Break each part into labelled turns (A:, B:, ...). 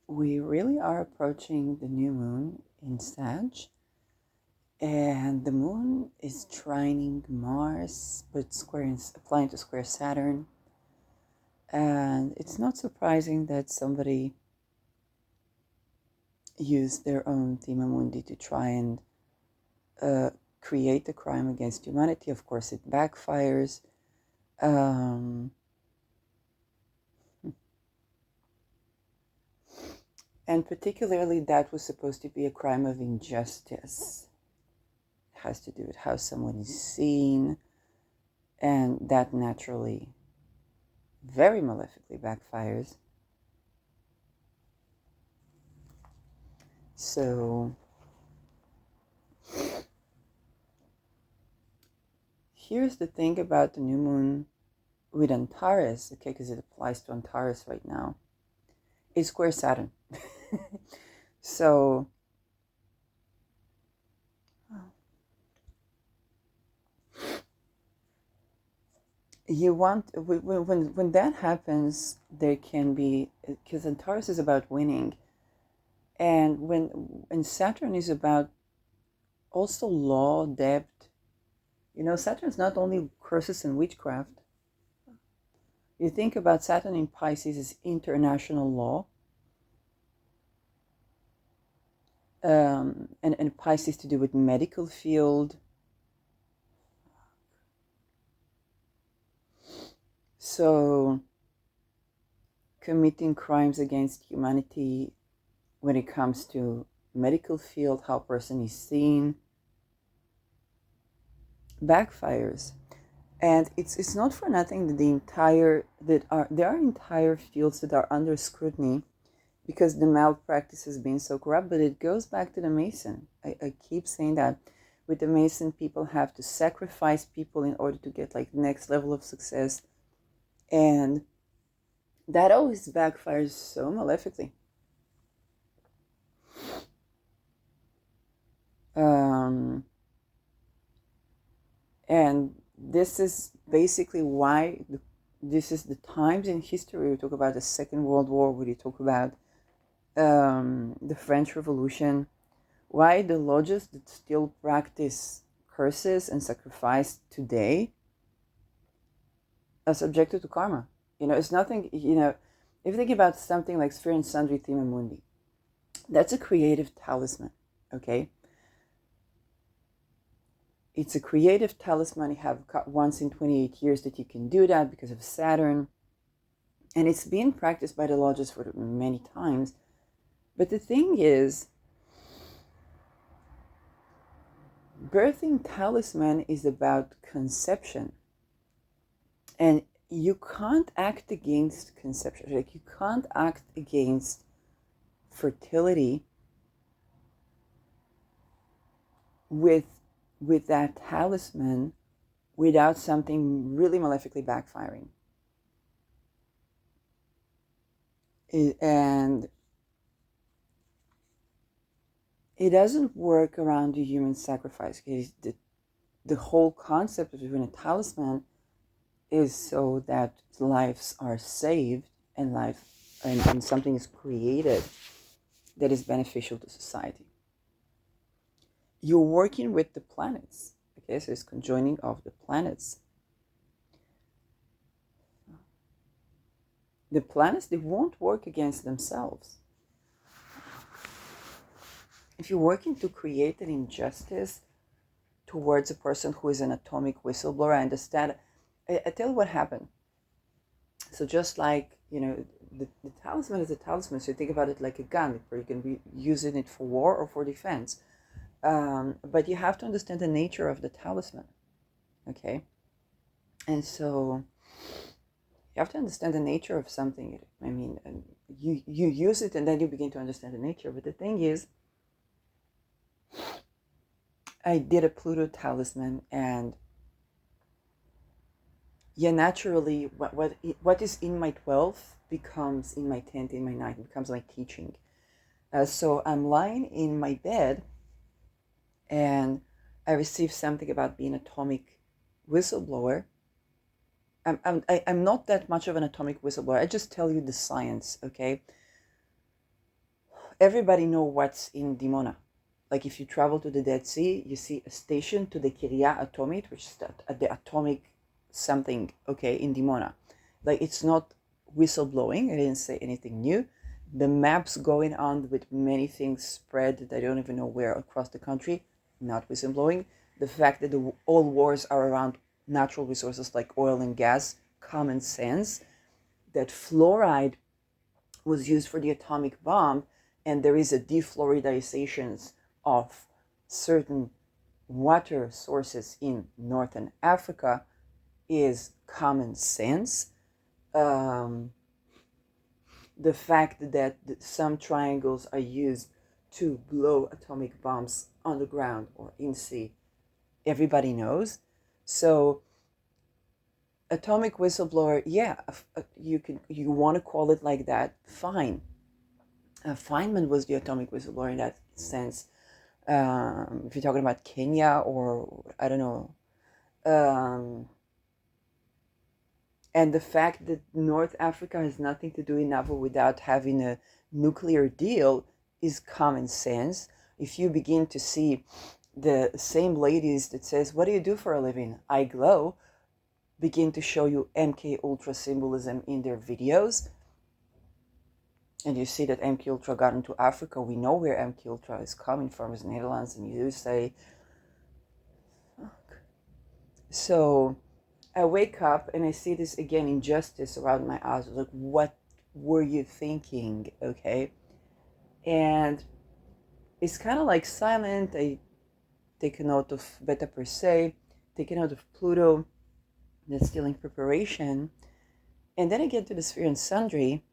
A: We really are approaching the new moon in Sag, and the moon is trining Mars, but applying to square Saturn. And it's not surprising that somebody used their own Thema Mundi to try and create a crime against humanity. Of course, it backfires. Um, and particularly, that was supposed to be a crime of injustice. It has to do with how someone is seen, and that naturally very malefically backfires. So here's the thing about the new moon with Antares, okay, because it applies to Antares right now. It's square Saturn. So you want when that happens, there can be, because Antares is about winning, and when Saturn is about also law, debt. Saturn's not only curses and witchcraft. You think about Saturn in Pisces as international law, and Pisces to do with medical field. So committing crimes against humanity when it comes to medical field, how a person is seen, backfires. And it's not for nothing that there are entire fields that are under scrutiny because the malpractice has been so corrupt. But it goes back to the Mason. I keep saying that with the Mason, people have to sacrifice people in order to get like the next level of success, and that always backfires so malefically. And this is basically why this is the times in history we talk about the Second World War, where you talk about the French Revolution, why the lodges that still practice curses and sacrifice today are subjected to karma. It's nothing, if you think about something like Sphere and Sundry Thema Mundi, that's a creative talisman, okay? It's a creative talisman. You have once in 28 years that you can do that because of Saturn. And it's been practiced by the lodges for many times. But the thing is, birthing talisman is about conception. And you can't act against conception. Like, you can't act against fertility with that talisman without something really malefically backfiring. And it doesn't work around the human sacrifice. The whole concept of doing a talisman is so that lives are saved and something is created that is beneficial to society. You're working with the planets, okay? So it's conjoining of the planets. The planets, they won't work against themselves. If you're working to create an injustice towards a person who is an atomic whistleblower, I understand. I tell you what happened. So just like, the talisman is a talisman, so you think about it like a gun, where you can be using it for war or for defense. But you have to understand the nature of the talisman, okay? And so you have to understand the nature of something. I mean, you use it and then you begin to understand the nature. But the thing is, I did a Pluto talisman, and naturally, what is in my 12th becomes in my 10th, in my 9th, becomes my teaching. So I'm lying in my bed, and I received something about being an atomic whistleblower. I'm not that much of an atomic whistleblower. I just tell you the science, okay? everybody know what's in Dimona. Like if you travel to the Dead Sea, you see a station to the Kiryat Atomit, which is the atomic something, okay, in Dimona. Like it's not whistleblowing. I didn't say anything new. The maps going on with many things spread that I don't even know where across the country, not whistleblowing. The fact that all wars are around natural resources like oil and gas, common sense. That fluoride was used for the atomic bomb, and there is a defluoridization of certain water sources in northern Africa is common sense. The fact that some triangles are used to blow atomic bombs on the ground or in sea, everybody knows. So atomic whistleblower, yeah, you want to call it like that, fine. Feynman was the atomic whistleblower in that sense. If you're talking about Kenya or I don't know, and the fact that North Africa has nothing to do in Navu without having a nuclear deal is common sense. If you begin to see the same ladies that says, "What do you do for a living?" "I glow," begin to show you MK Ultra symbolism in their videos, and you see that MK Ultra got into Africa, we know where MK Ultra is coming from, is Netherlands, and you say, fuck. So I wake up and I see this again, injustice around my eyes. Like, what were you thinking? Okay. And it's kind of like silent. I take a note of Beta Persei, take a note of Pluto, that's still in preparation. And then I get to the Sphere and Sundry,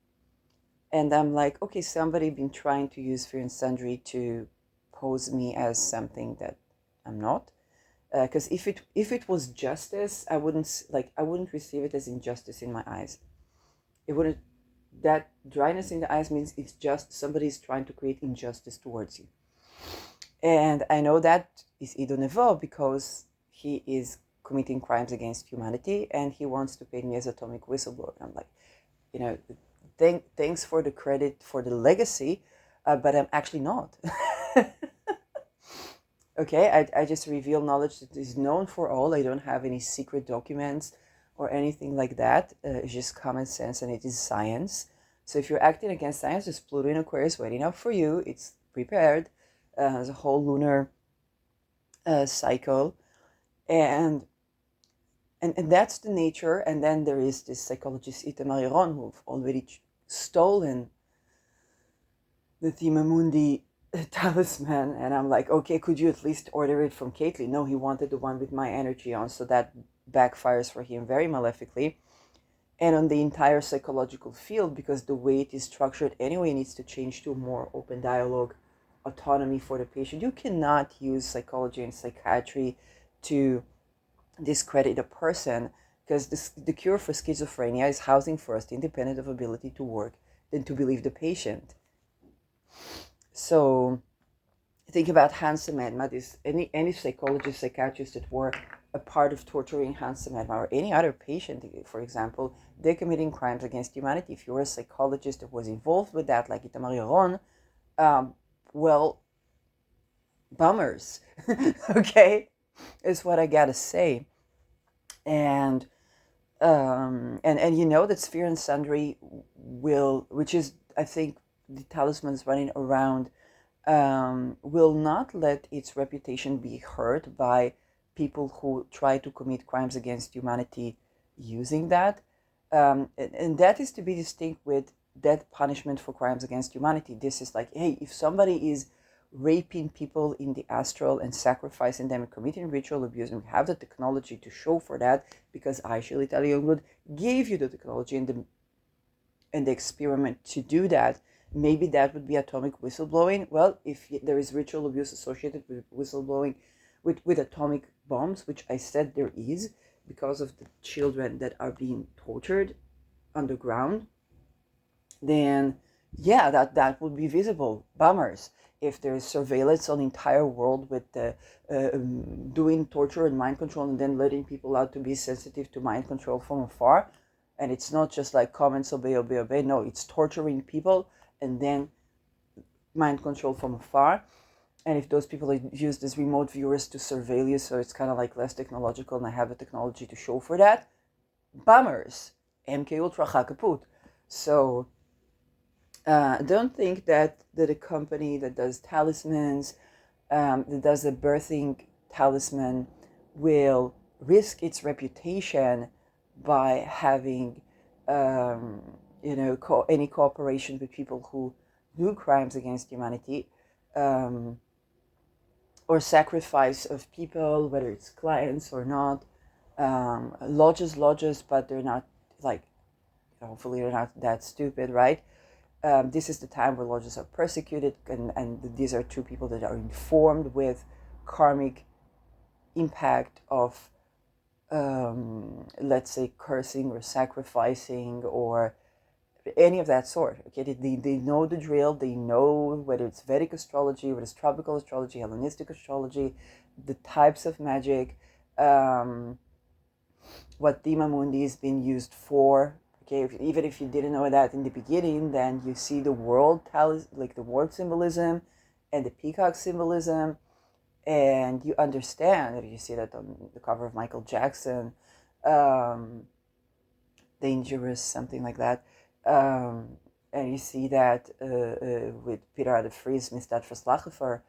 A: and I'm like, okay, somebody been trying to use Sphere and Sundry to pose me as something that I'm not. Because if it was justice, I wouldn't receive it as injustice in my eyes. It wouldn't. That dryness in the eyes means it's just somebody's trying to create injustice towards you. And I know that is Ido Nevo because he is committing crimes against humanity and he wants to paint me as atomic whistleblower. And I'm like, thanks for the credit for the legacy, but I'm actually not. Okay, I just reveal knowledge that is known for all. I don't have any secret documents or anything like that. It's just common sense and it is science. So if you're acting against science, there's Pluto in Aquarius waiting up for you. It's prepared. There's a whole lunar cycle. And that's the nature. And then there is this psychologist Itamar Yaron who've already stolen the Thema Mundi talisman, and I'm like, okay, could you at least order it from Caitlin? No, he wanted the one with my energy on, so that backfires for him very malefically. And on the entire psychological field, because the way it is structured anyway needs to change to more open dialogue, autonomy for the patient. You cannot use psychology and psychiatry to discredit a person, because the cure for schizophrenia is housing first, independent of ability to work, than to believe the patient. So think about Hans Medma, any psychologist, psychiatrist that were a part of torturing Hans Medma or any other patient, for example, they're committing crimes against humanity. If you're a psychologist that was involved with that, like Itamar Yaron, well, bummers, okay, is what I gotta say. And you know that Sphere and Sundry will, which is, I think, the talisman's running around, will not let its reputation be hurt by people who try to commit crimes against humanity using that. And that is to be distinct with death punishment for crimes against humanity. This is like, hey, if somebody is raping people in the astral and sacrificing them and committing ritual abuse, and we have the technology to show for that, because I, Shirley Tali Youngblood, gave you the technology and the experiment to do that, maybe that would be atomic whistleblowing. Well, if there is ritual abuse associated with whistleblowing, with atomic bombs, which I said there is, because of the children that are being tortured underground, then yeah, that would be visible. Bummers. If there is surveillance on the entire world with doing torture and mind control and then letting people out to be sensitive to mind control from afar, and it's not just like comments, obey, obey, obey. No, it's torturing people and then mind control from afar. And if those people use these remote viewers to surveil you, so it's kind of like less technological, and I have the technology to show for that, bummers. MK Ultra kaput. So don't think that a company that does talismans, that does a birthing talisman, will risk its reputation by having any cooperation with people who do crimes against humanity, or sacrifice of people, whether it's clients or not. Lodges, but they're not, like, hopefully they're not that stupid, right? This is the time where lodges are persecuted, and these are two people that are informed with karmic impact of, let's say, cursing or sacrificing or any of that sort. Okay, they know the drill. They know whether it's Vedic astrology, whether it's tropical astrology, Hellenistic astrology, the types of magic, what Dima Mundi is being used for. Okay, even if you didn't know that in the beginning, then you see the world like the world symbolism and the peacock symbolism, and you understand. You see that on the cover of Michael Jackson, Dangerous, something like that. And you see that with Peter de Vries, Misdaad Verslaggever,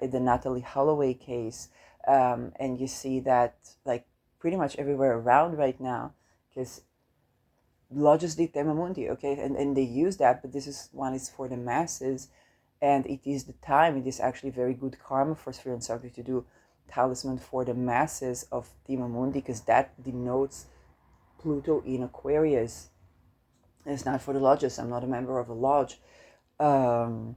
A: in the Natalie Holloway case. And you see that, like, pretty much everywhere around right now, because lodges di Tema Mundi, okay? And they use that, but this one is for the masses, and it is the time, it is actually very good karma for Sphere and Sanctuary to do talisman for the masses of Tema Mundi, because that denotes Pluto in Aquarius. It's not for the lodges. I'm not a member of a lodge. And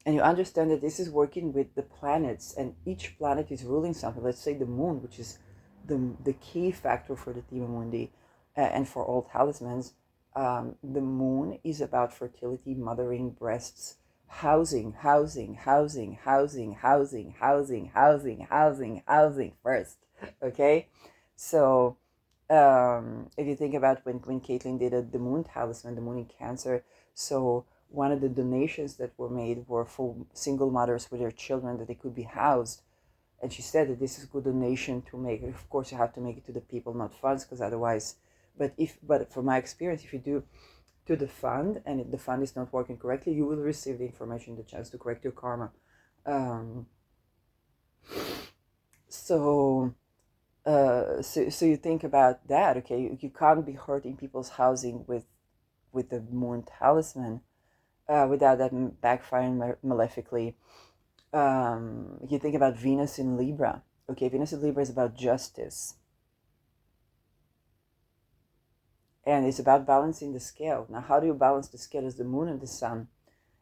A: you understand that this is working with the planets, and each planet is ruling something. Let's say the moon, which is the key factor for the Tema Mundi, and for all talismans. The moon is about fertility, mothering, breasts, housing first. Okay, so if you think about when Caitlin did the moon talisman, the moon in Cancer, so one of the donations that were made were for single mothers with their children, that they could be housed. And she said that this is a good donation to make. Of course, you have to make it to the people, not funds, because otherwise. But from my experience, if you do to the fund, and if the fund is not working correctly, you will receive the information, the chance to correct your karma. So you think about that. Okay, you can't be hurting people's housing with the moon talisman, without that backfiring malefically. You think about Venus in Libra. Okay, Venus in Libra is about justice, and it's about balancing the scale. Now, how do you balance the scale? Is the moon and the sun,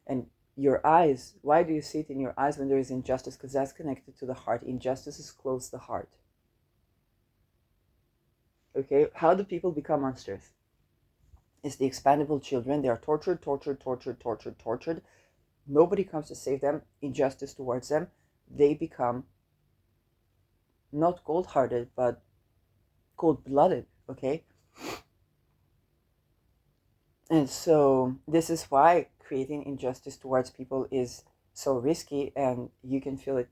A: and your eyes. Why do you see it in your eyes when there is injustice? Because that's connected to the heart. Injustices close the heart. Okay, how do people become monsters? It's the expandable children. They are tortured. Nobody comes to save them. Injustice towards them. They become not cold-hearted, but cold-blooded. Okay, and so this is why creating injustice towards people is so risky, and you can feel it.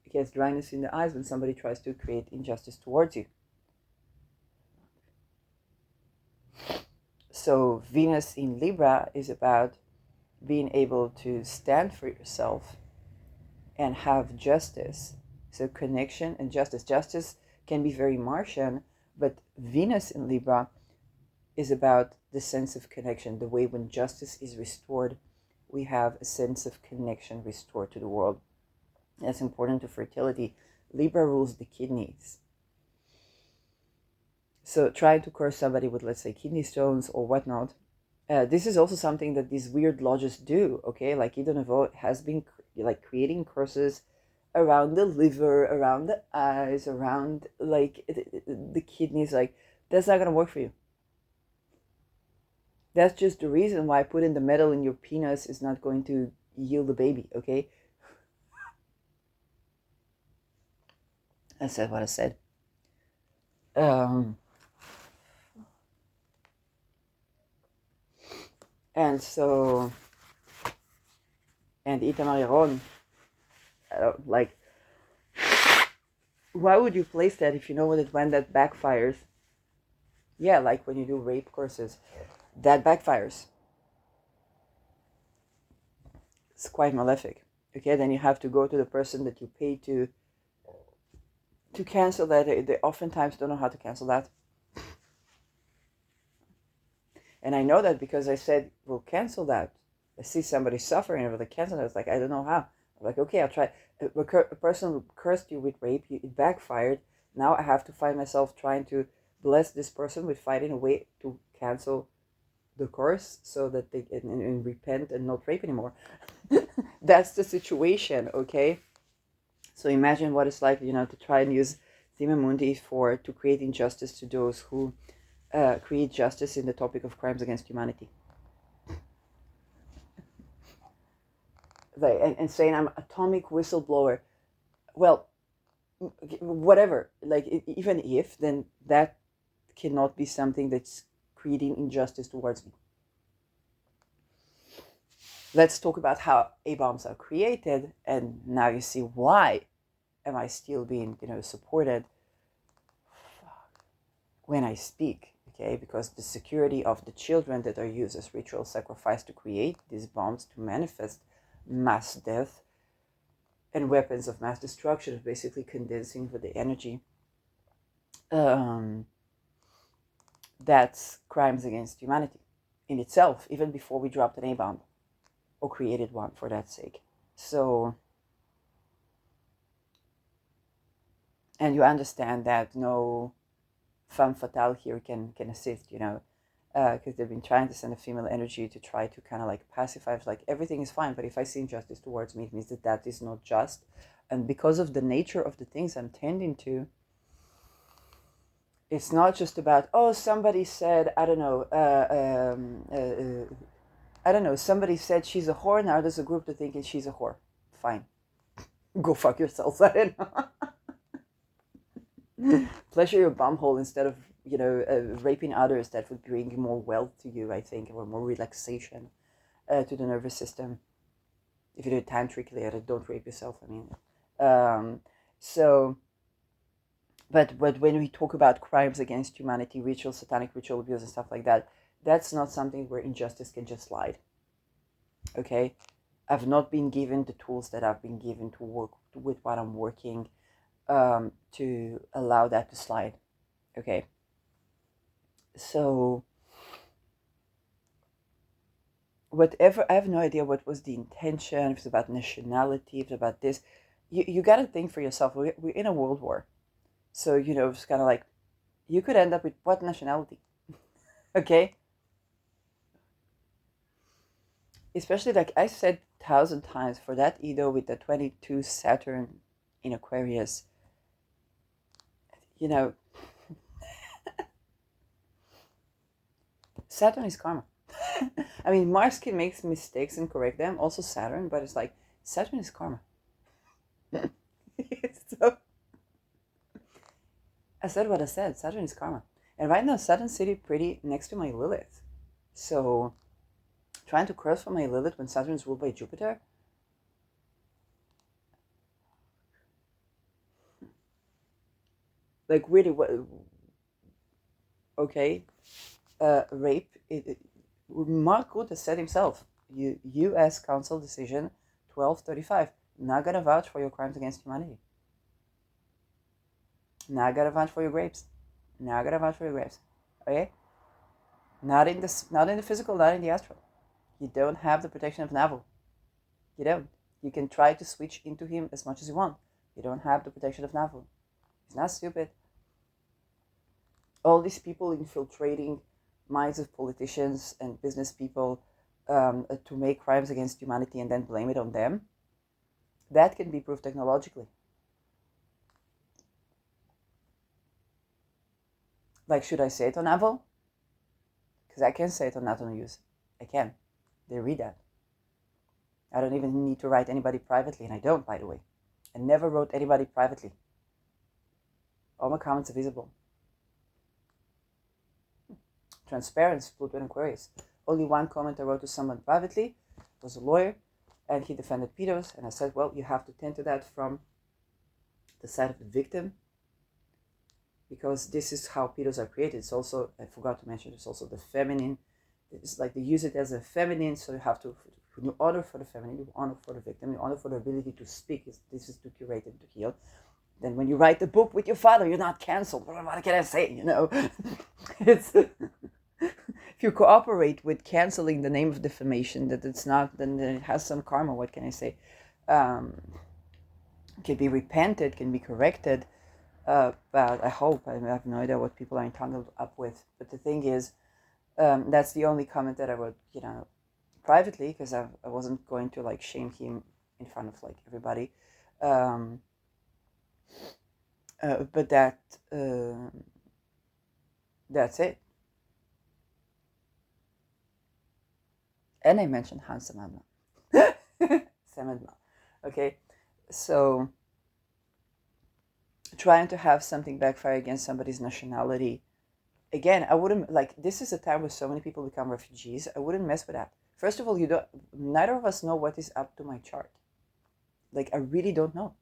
A: It gets dryness in the eyes when somebody tries to create injustice towards you. So Venus in Libra is about being able to stand for yourself and have justice. So connection and justice. Justice can be very Martian, but Venus in Libra is about the sense of connection. The way when justice is restored, we have a sense of connection restored to the world. That's important to fertility. Libra rules the kidneys. So trying to curse somebody with, let's say, kidney stones or whatnot, this is also something that these weird lodges do. Okay, like Ido Nevo has been like creating curses around the liver, around the eyes, around like the kidneys. Like, that's not gonna work for you. That's just the reason why putting the metal in your penis is not going to yield a baby. Okay, I said what I said. And so And Itamar Yaron, like, why would you place that if you know when that backfires? Yeah, like when you do rape courses, that backfires. It's quite malefic. Okay, then you have to go to the person that you pay to cancel that. They oftentimes don't know how to cancel that. And I know that because I said, we'll cancel that. I see somebody suffering over the cancel that. It's like, I don't know how. I'm like, okay, I'll try. A person cursed you with rape, it backfired. Now I have to find myself trying to bless this person with finding a way to cancel the curse so that they can and repent and not rape anymore. That's the situation, okay? So imagine what it's like, to try and use Thema Mundi to create injustice to those who create justice in the topic of crimes against humanity. And saying I'm atomic whistleblower. Well, whatever. Like, even if, then that cannot be something that's creating injustice towards me. Let's talk about how A-bombs are created, and now you see why am I still being, supported when I speak, okay? Because the security of the children that are used as ritual sacrifice to create these bombs to manifest mass death and weapons of mass destruction, basically condensing for the energy. That's crimes against humanity in itself, even before we dropped an A-bomb or created one for that sake. So, and you understand that no femme fatale here can assist, because they've been trying to send a female energy to try to kind of like pacify. It's like, everything is fine, but if I see injustice towards me, it means that is not just. And because of the nature of the things I'm tending to, it's not just about, oh, somebody said, I don't know, somebody said she's a whore, now there's a group that thinking she's a whore. Fine. Go fuck yourselves. I don't know. Pleasure your bumhole instead of, raping others. That would bring more wealth to you, I think, or more relaxation to the nervous system. If you do it tantrically, don't rape yourself, I mean. But when we talk about crimes against humanity, ritual, satanic ritual abuse and stuff like that, that's not something where injustice can just slide. Okay? I've not been given the tools that I've been given to work with what I'm working to allow that to slide. Okay? So, whatever, I have no idea what was the intention, if it's about nationality, if it's about this. You got to think for yourself. We're in a world war. So, it's kind of like, you could end up with what nationality? Okay? Especially, like I said 1,000 times, for that Edo with the 22 Saturn in Aquarius, Saturn is karma. I mean, Mars can make mistakes and correct them, also Saturn, but it's like, Saturn is karma. So, I said what I said, Saturn is karma. And right now, Saturn City pretty next to my Lilith. So, trying to cross from my Lilith when Saturn is ruled by Jupiter, like, really, what? Okay, rape. Mark Rutte said himself, U.S. Council Decision 1235, not gonna vouch for your crimes against humanity. Not gonna vouch for your rapes. Not gonna vouch for your rapes. Okay? Not in the physical, not in the astral. You don't have the protection of Navel. You don't. You can try to switch into him as much as you want. You don't have the protection of Navel. He's not stupid. All these people infiltrating minds of politicians and business people to make crimes against humanity and then blame it on them, that can be proved technologically. Like, should I say it on Navel? Because I can say it on NATO News. I can. They read that. I don't even need to write anybody privately, and I don't, by the way. I never wrote anybody privately. All my comments are visible. Transparency, Pluto and Aquarius. Only one comment I wrote to someone privately, was a lawyer, and he defended pedos, and I said, well, you have to tend to that from the side of the victim, because this is how pedos are created. It's also, I forgot to mention, it's also the feminine. It's like they use it as a feminine, so you have to, when you honor for the feminine, you honor for the victim, you honor for the ability to speak. This is to curate and to heal. Then when you write the book with your father, you're not canceled. What can I say? It's if you cooperate with canceling the name of defamation, that it's not, then it has some karma. What can I say? Can be repented, can be corrected. But I hope, I have no idea what people are entangled up with. But the thing is, that's the only comment that I would, privately, because I wasn't going to like shame him in front of like everybody. But that's it. And I mentioned Hans Semedma. Okay, so trying to have something backfire against somebody's nationality. Again, I wouldn't, like, this is a time where so many people become refugees. I wouldn't mess with that. First of all, neither of us know what is up to my chart. Like, I really don't know.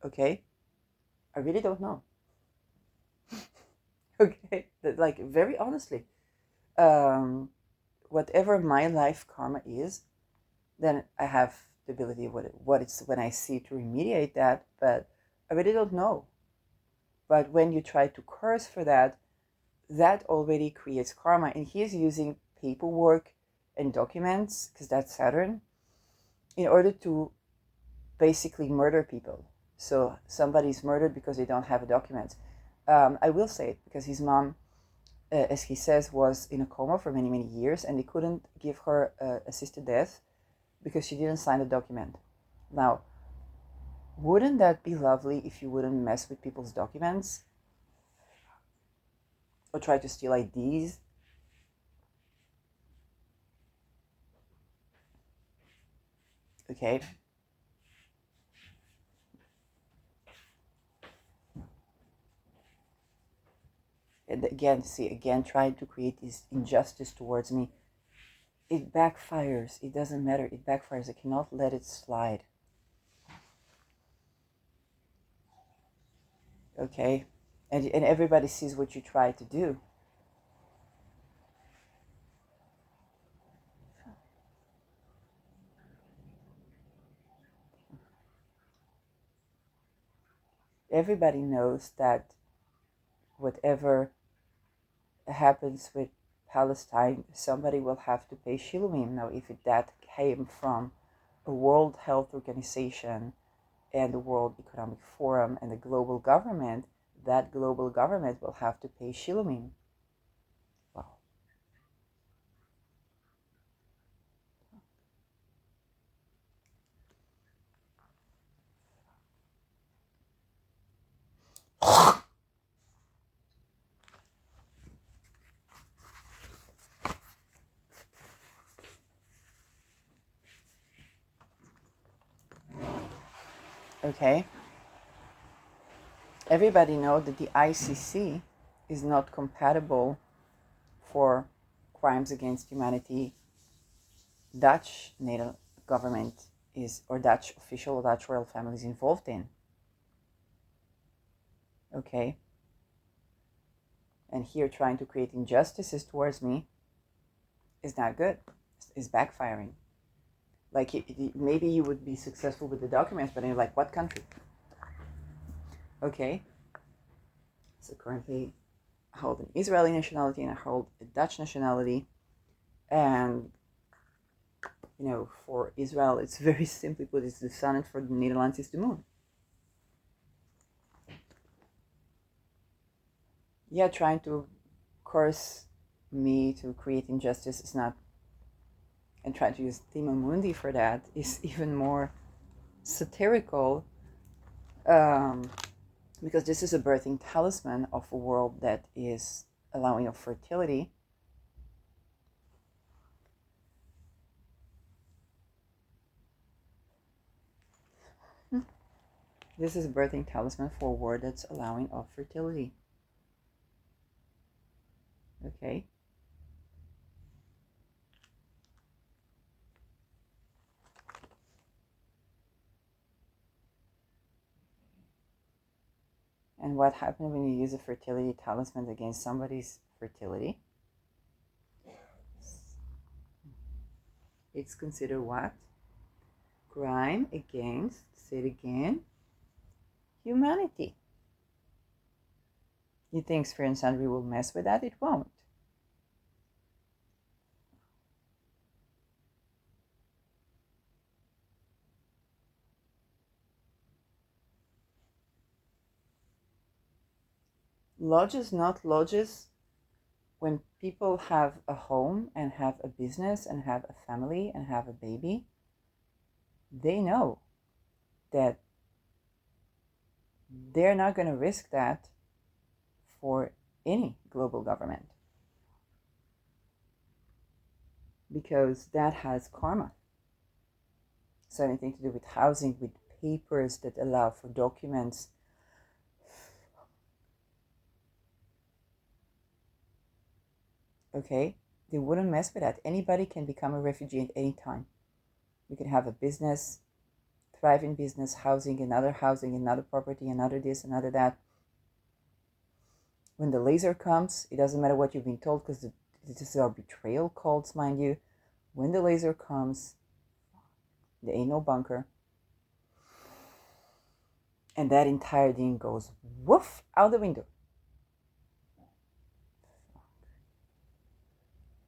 A: Okay? I really don't know. Okay? Like, very honestly. Whatever my life karma is, then I have the ability of what it's when I see to remediate that, but I really don't know. But when you try to curse for that, that already creates karma. And he is using paperwork and documents, because that's Saturn, in order to basically murder people. So somebody's murdered because they don't have a document. I will say it, because his mom, as he says, was in a coma for many, many years, and they couldn't give her assisted death because she didn't sign the document. Now, wouldn't that be lovely if you wouldn't mess with people's documents or try to steal IDs? Okay. And again, trying to create this injustice towards me. It backfires. It doesn't matter. It backfires. I cannot let it slide. Okay? And everybody sees what you try to do. Everybody knows that whatever happens with Palestine, somebody will have to pay Shilumim. Now, if that came from a World Health Organization and the World Economic Forum and the global government, that global government will have to pay Shilumim. Wow. Okay. Everybody knows that the ICC is not compatible for crimes against humanity. Dutch NATO government is, or Dutch official or Dutch royal family is involved in. Okay. And here trying to create injustices towards me is not good. It's backfiring. Like, maybe you would be successful with the documents, but you're like, what country? Okay. So currently I hold an Israeli nationality and I hold a Dutch nationality. And, for Israel, it's very simply put, it's the sun, and for the Netherlands, it's the moon. Yeah, trying to curse me to create injustice is not, and trying to use Thema Mundi for that is even more satirical, because this is a birthing talisman of a world that is allowing of fertility. This is a birthing talisman for a world that's allowing of fertility. Okay. And what happens when you use a fertility talisman against somebody's fertility? It's considered what? Crime against, say it again, humanity. You think Sphere and Sundry will mess with that? It won't. Lodges, not lodges. When people have a home and have a business and have a family and have a baby, they know that they're not going to risk that for any global government, because that has karma. So anything to do with housing, with papers that allow for documents. Okay, they wouldn't mess with that. Anybody can become a refugee at any time. You can have a business, thrive in business, housing, another property, another this, another that. When the laser comes, it doesn't matter what you've been told, because this are betrayal cults, mind you. When the laser comes, there ain't no bunker. And that entire thing goes woof out the window.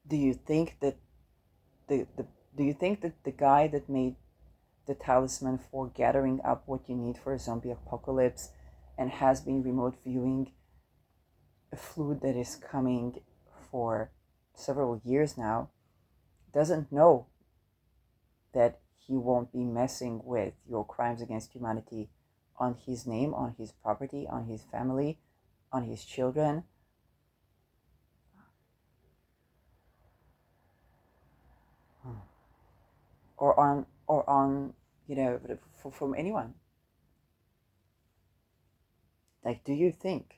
A: Do you think that the guy that made the talisman for gathering up what you need for a zombie apocalypse and has been remote viewing a flood that is coming for several years now doesn't know that he won't be messing with your crimes against humanity on his name, on his property, on his family, on his children? Or on from anyone. Like, do you think?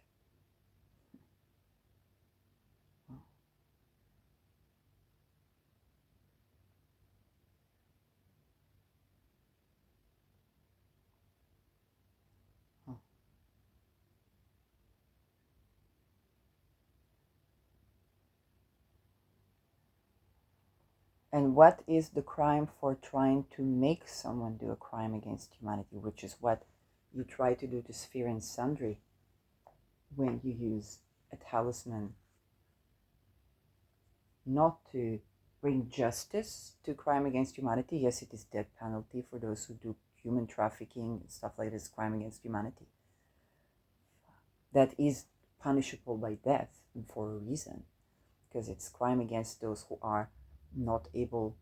A: And what is the crime for trying to make someone do a crime against humanity, which is what you try to do to Sphere and Sundry when you use a talisman, not to bring justice to crime against humanity. Yes, it is death penalty for those who do human trafficking and stuff like this, crime against humanity. That is punishable by death for a reason, because it's crime against those who are not able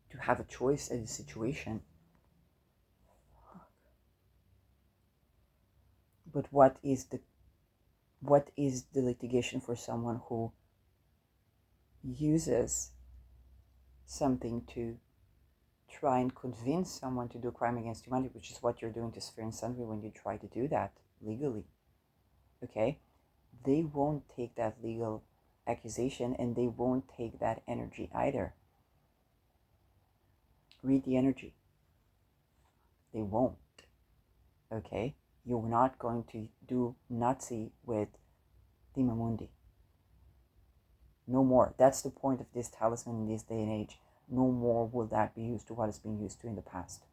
A: to have a choice in a situation. But what is the litigation for someone who uses something to try and convince someone to do crime against humanity, which is what you're doing to Sphere and Sundry when you try to do that legally? Okay, they won't take that legal accusation, and they won't take that energy either. Read the energy. They won't. Okay, you're not going to do Nazi with Dimamundi. No more. That's the point of this talisman in this day and age. No more will that be used to what it's been used to in the past.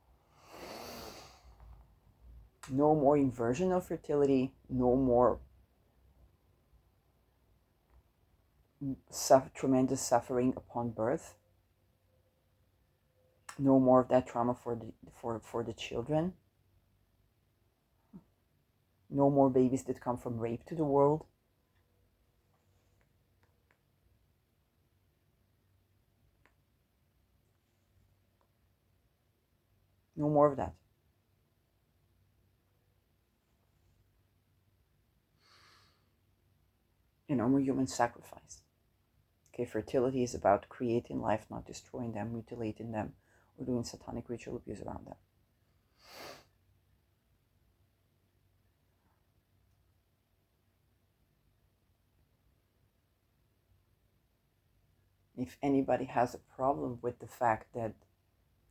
A: No more inversion of fertility. No more tremendous suffering upon birth. No more of that trauma for the children. No more babies that come from rape to the world. No more of that. And no more human sacrifice. Okay, fertility is about creating life, not destroying them, mutilating them, or doing satanic ritual abuse around them. If anybody has a problem with the fact that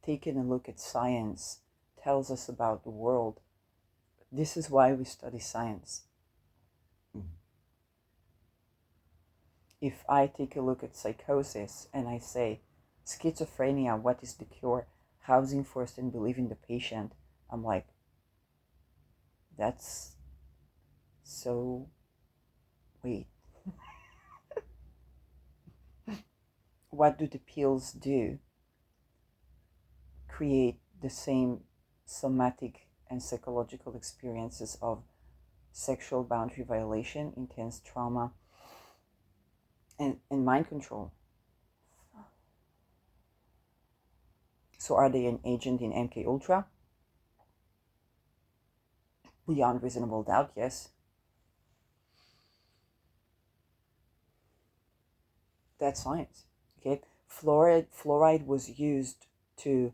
A: taking a look at science tells us about the world This is why we study science. If I take a look at psychosis and I say, schizophrenia, what is the cure? Housing first and believe in the patient. I'm like, that's so, wait. What do the pills do? Create the same somatic and psychological experiences of sexual boundary violation, intense trauma, and mind control. So are they an agent in MK Ultra? Beyond reasonable doubt, yes. That's science. Okay, fluoride was used to.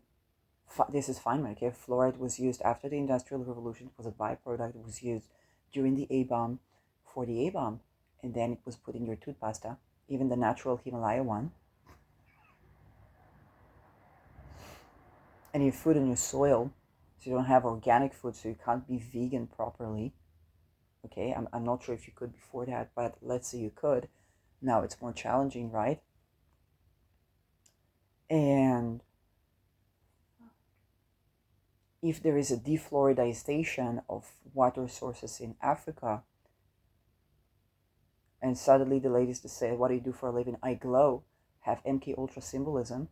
A: This is Feynman. Okay, fluoride was used after the Industrial Revolution. It was a byproduct. It was used during the A bomb, for the A bomb, and then it was put in your tooth pasta, even the natural Himalaya one. And your food and your soil, so you don't have organic food, so you can't be vegan properly. Okay, I'm not sure if you could before that, but let's say you could. Now it's more challenging, right? And if there is a defluoridization of water sources in Africa, and suddenly the ladies that say, what do you do for a living? I glow, have MK Ultra symbolism.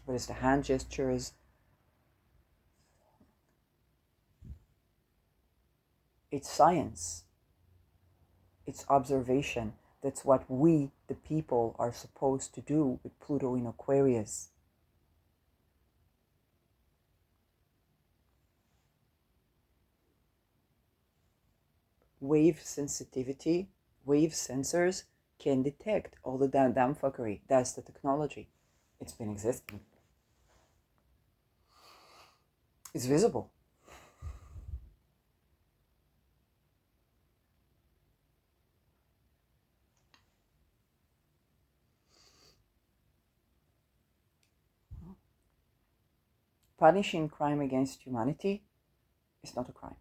A: But it's the hand gestures. It's science. It's observation. That's what we, the people, are supposed to do with Pluto in Aquarius. Wave sensitivity, wave sensors can detect all the damn fuckery. That's the technology. It's been existing. It's visible. Punishing crime against humanity is not a crime.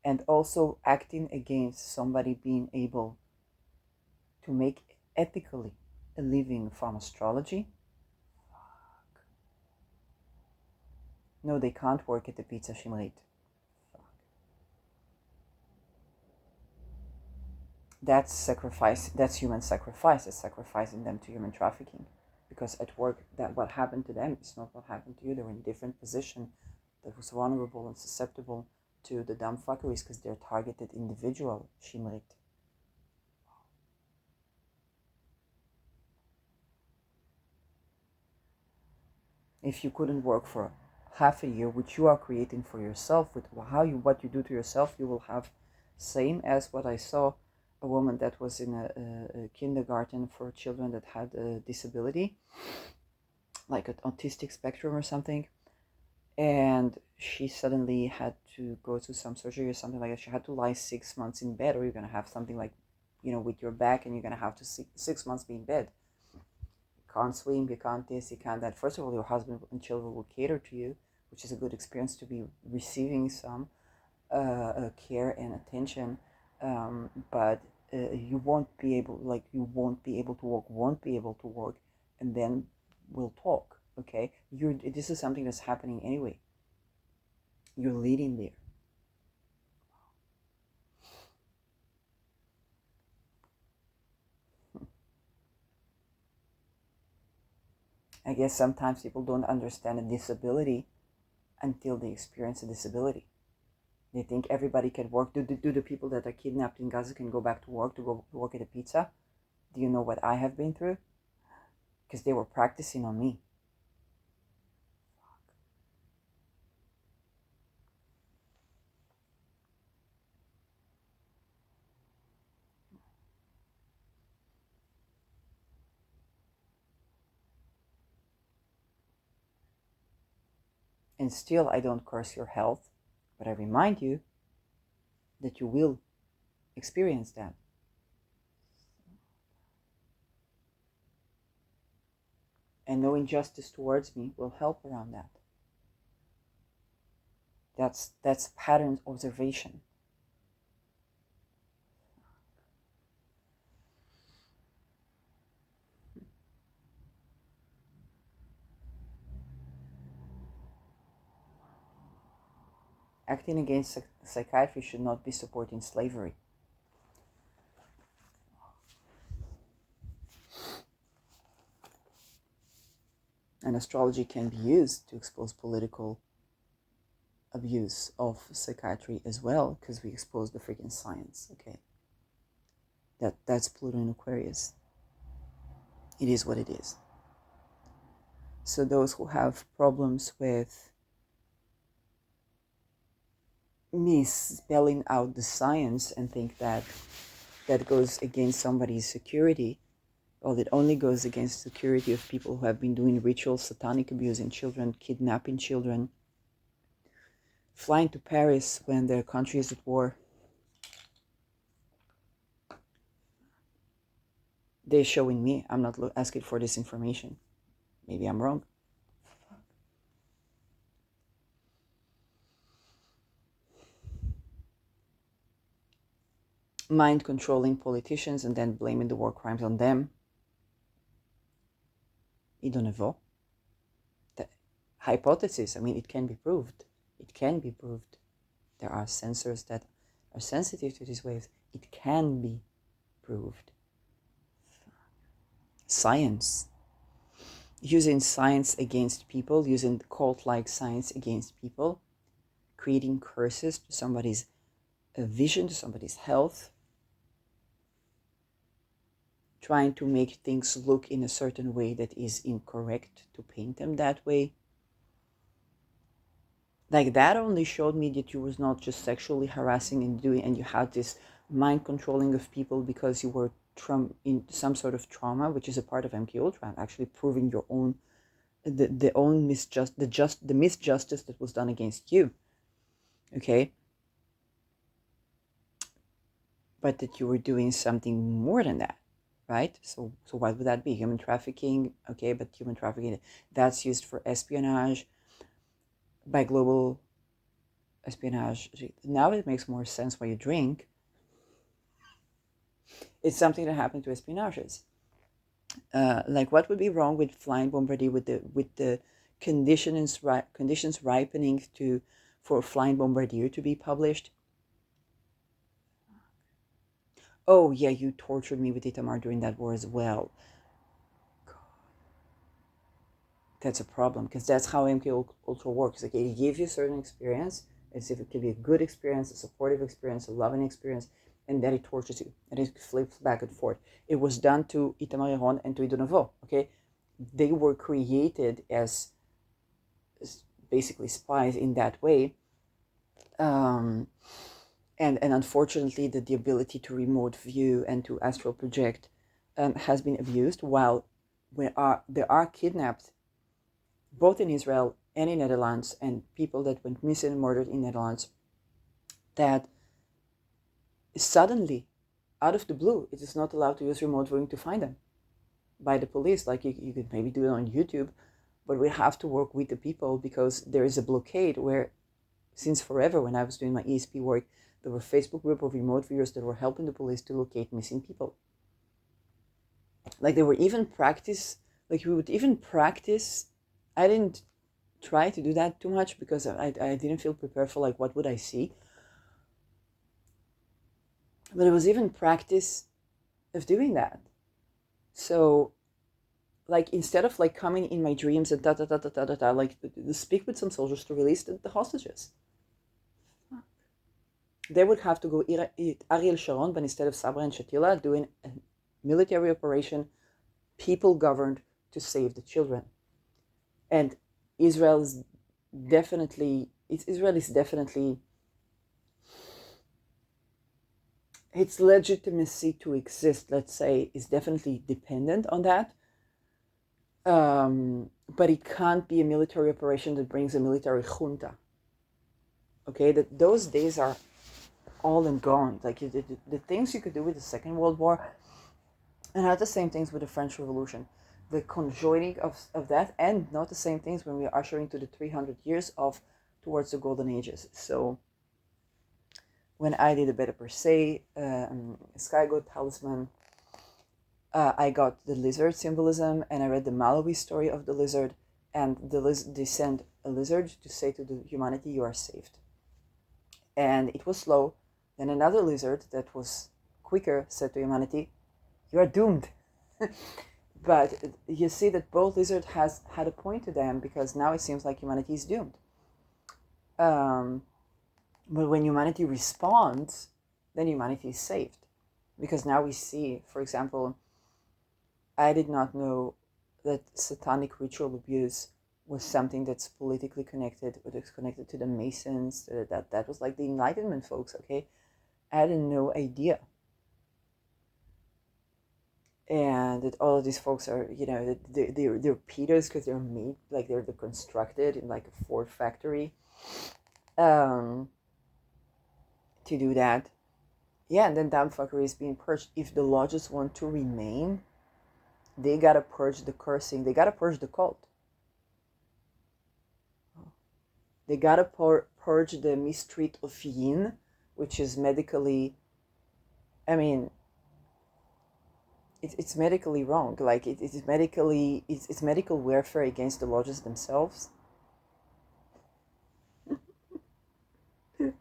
A: And also acting against somebody being able to make ethically a living from astrology. No, they can't work at the Pizza Shimrit. That's sacrifice. That's human sacrifice. It's sacrificing them to human trafficking, because at work, that what happened to them is not what happened to you. They were in a different position, that was vulnerable and susceptible to the dumb fuckeries, because they're targeted individual Shimrit. If you couldn't work for half a year, which you are creating for yourself, with what you do to yourself, you will have same as what I saw, a woman that was in a kindergarten for children that had a disability, like an autistic spectrum or something, and she suddenly had to go to some surgery or something like that. She had to lie 6 months in bed, or you're gonna have something like, with your back, and you're gonna have to 6 months be in bed. You can't swim, you can't this, you can't that. First of all, your husband and children will cater to you, which is a good experience to be receiving some care and attention, but you won't be able, won't be able to work, and then we'll talk. Okay, this is something that's happening anyway. You're leading there. I guess sometimes people don't understand a disability until they experience a disability. They think everybody can work. Do the people that are kidnapped in Gaza can go back to work, to go work at a pizza? Do you know what I have been through? Because they were practicing on me. And still, I don't curse your health, but I remind you that you will experience that. And no injustice towards me will help around that. That's pattern observation. Acting against psychiatry should not be supporting slavery. And astrology can be used to expose political abuse of psychiatry as well, because we expose the freaking science. Okay, that's Pluto in Aquarius. It is what it is. So those who have problems with me spelling out the science and think that that goes against somebody's security, well, it only goes against the security of people who have been doing ritual satanic abuse in children, kidnapping children, flying to Paris when their country is at war. They're showing me. I'm not asking for this information. Maybe I'm wrong. Mind controlling politicians and then blaming the war crimes on them. Idonevo. The hypothesis, I mean, it can be proved. It can be proved. There are sensors that are sensitive to these waves. It can be proved. Science. Using science against people, using cult-like science against people, creating curses to somebody's vision, to somebody's health, trying to make things look in a certain way that is incorrect, to paint them that way. Like that only showed me that you was not just sexually harassing and you had this mind controlling of people because you were in some sort of trauma, which is a part of MK Ultra, actually proving your own the misjustice that was done against you. Okay, but that you were doing something more than that, right? So what would that be? Human trafficking, okay, but human trafficking, that's used for espionage, by global espionage. Now it makes more sense why you drink. It's something that happened to espionages. Like what would be wrong with flying bombardier with the conditions ripening for flying bombardier to be published? Oh yeah, you tortured me with Itamar during that war as well. God. That's a problem, because that's how MK Ultra works. Like it gives you a certain experience, as if it could be a good experience, a supportive experience, a loving experience, and then it tortures you, and it flips back and forth. It was done to Itamar Heron and to Idonevo, okay? They were created as basically spies in that way. And unfortunately, the ability to remote view and to astral project has been abused, while there are kidnapped, both in Israel and in Netherlands, and people that went missing and murdered in Netherlands, that suddenly, out of the blue, it is not allowed to use remote viewing to find them by the police. Like you could maybe do it on YouTube, but we have to work with the people, because there is a blockade where, since forever, when I was doing my ESP work, there were Facebook group of remote viewers that were helping the police to locate missing people. Like they were even practice, like we would even practice. I didn't try to do that too much because I didn't feel prepared for like what would I see. But it was even practice of doing that. So like instead of like coming in my dreams and like speak with some soldiers to release the hostages. They would have to go Ariel Sharon, but instead of Sabra and Shatila, doing a military operation, people governed to save the children. And Israel is definitely its legitimacy to exist, let's say, is definitely dependent on that. But it can't be a military operation that brings a military junta. Okay, that those days are all and gone. Like the things you could do with the Second World War, and not the same things with the French Revolution. The conjoining of that, and not the same things when we are ushering to the 300 years of towards the golden ages. So when I did a Beta Per Se Sky God talisman, I got the lizard symbolism, and I read the Malawi story of the lizard, and they sent a lizard to say to the humanity, you are saved. And it was slow. Then another lizard that was quicker said to humanity, you are doomed. But you see that both lizards had a point to them, because now it seems like humanity is doomed. But when humanity responds, then humanity is saved. Because now we see, for example, I did not know that satanic ritual abuse was something that's politically connected, or it's connected to the Masons. That was like the Enlightenment folks, okay? I had no idea. And that all of these folks are, they're pedos because they're made, like they're constructed in like a Ford factory to do that. Yeah, and then that fuckery is being purged. If the lodges want to remain, they gotta purge the cursing. They gotta purge the cult. They gotta purge the mistreat of yin, which is medically, I mean, it's medically wrong. Like it's medical warfare against the lodges themselves.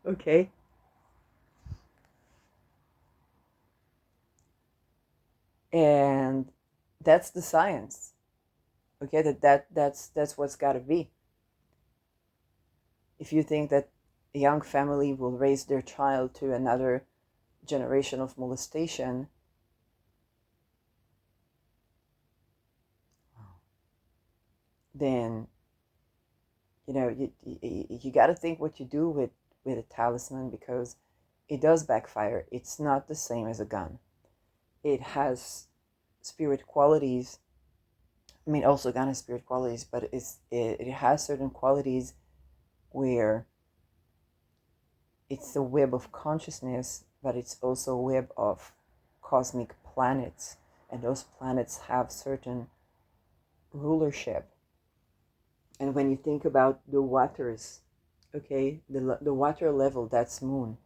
A: Okay. And that's the science. Okay, that's what's gotta be. If you think that a young family will raise their child to another generation of molestation, then you got to think what you do with a talisman, because it does backfire. It's not the same as a gun. It has spirit qualities. I mean, also gun has spirit qualities, but it has certain qualities where it's a web of consciousness, but it's also a web of cosmic planets, and those planets have certain rulership. And when you think about the waters, okay, the water level, that's moon.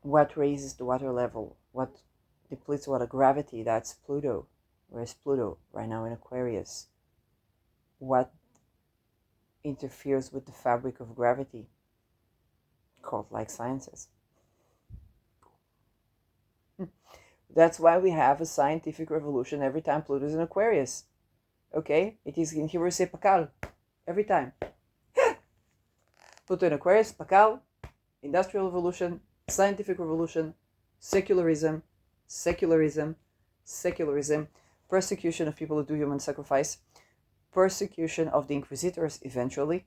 A: What raises the water level? What depletes water? Gravity, that's Pluto. Where's Pluto right now in Aquarius? What interferes with the fabric of gravity? Cult-like sciences. That's why we have a scientific revolution every time Pluto is in Aquarius. Okay? It is in Hebrew say pakal. Every time. Pluto in Aquarius, pakal, industrial revolution, scientific revolution, secularism, persecution of people who do human sacrifice, persecution of the inquisitors eventually.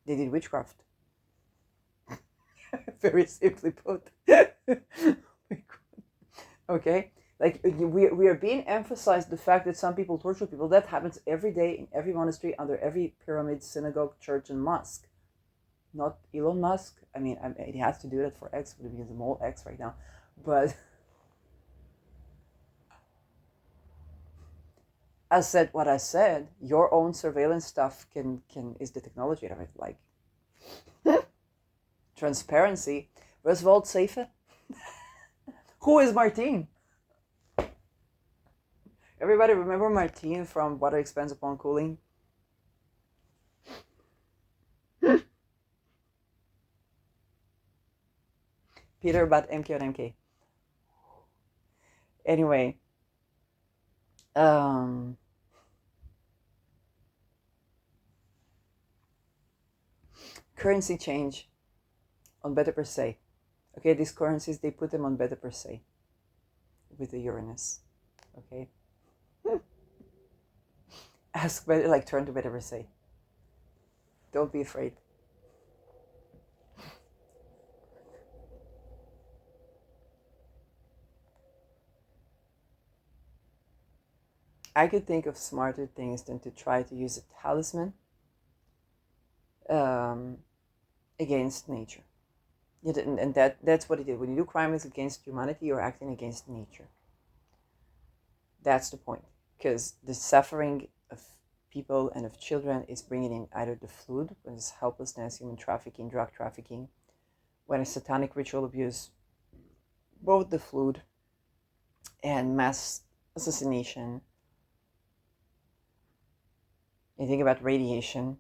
A: They did witchcraft. Very simply put. Okay? Like, we are being emphasized the fact that some people torture people. That happens every day in every monastery, under every pyramid, synagogue, church, and mosque. Not Elon Musk. I mean, he has to do that for X, because I'm all X right now. But I said what I said. Your own surveillance stuff is the technology of it. Like transparency. Where's Walt Seife? Who is Martine? Everybody remember Martine from Water Expands Upon Cooling? Peter about MK on MK. Anyway, currency change on Beta Per Se. Okay, these currencies, they put them on Beta Per Se with the Uranus. Okay. Ask better, like turn to Beta Per Se. Don't be afraid. I could think of smarter things than to try to use a talisman against nature. And that's what it is. When you do crime against humanity, you're acting against nature. That's the point. Because the suffering of people and of children is bringing in either the flood, which is helplessness, human trafficking, drug trafficking, when a satanic ritual abuse, both the flood and mass assassination. You think about radiation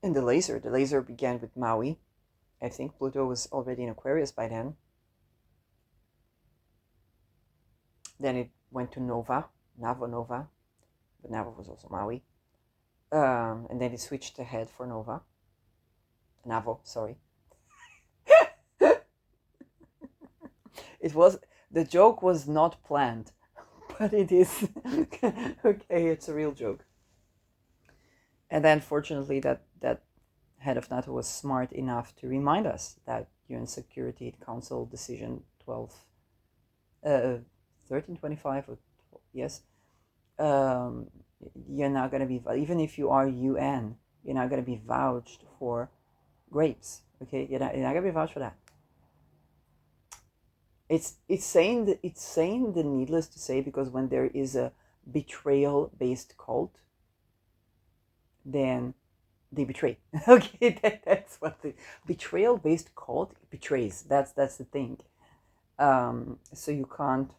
A: and the laser. The laser began with Maui. I think Pluto was already in Aquarius by then. Then it went to Nova, Nova, but Nova was also Maui. And then it switched ahead for Nova. Navo, sorry. It was, the joke was not planned, but it is. Okay, it's a real joke. And then fortunately that head of NATO was smart enough to remind us that UN Security Council decision 1325, or yes, you're not going to be, even if you are UN, you're not going to be vouched for grapes. Okay, you're not going to be vouched for that. It's saying the needless to say, because when there is a betrayal based cult, then they betray. Okay, that's what the betrayal based cult betrays. That's the thing. So you can't.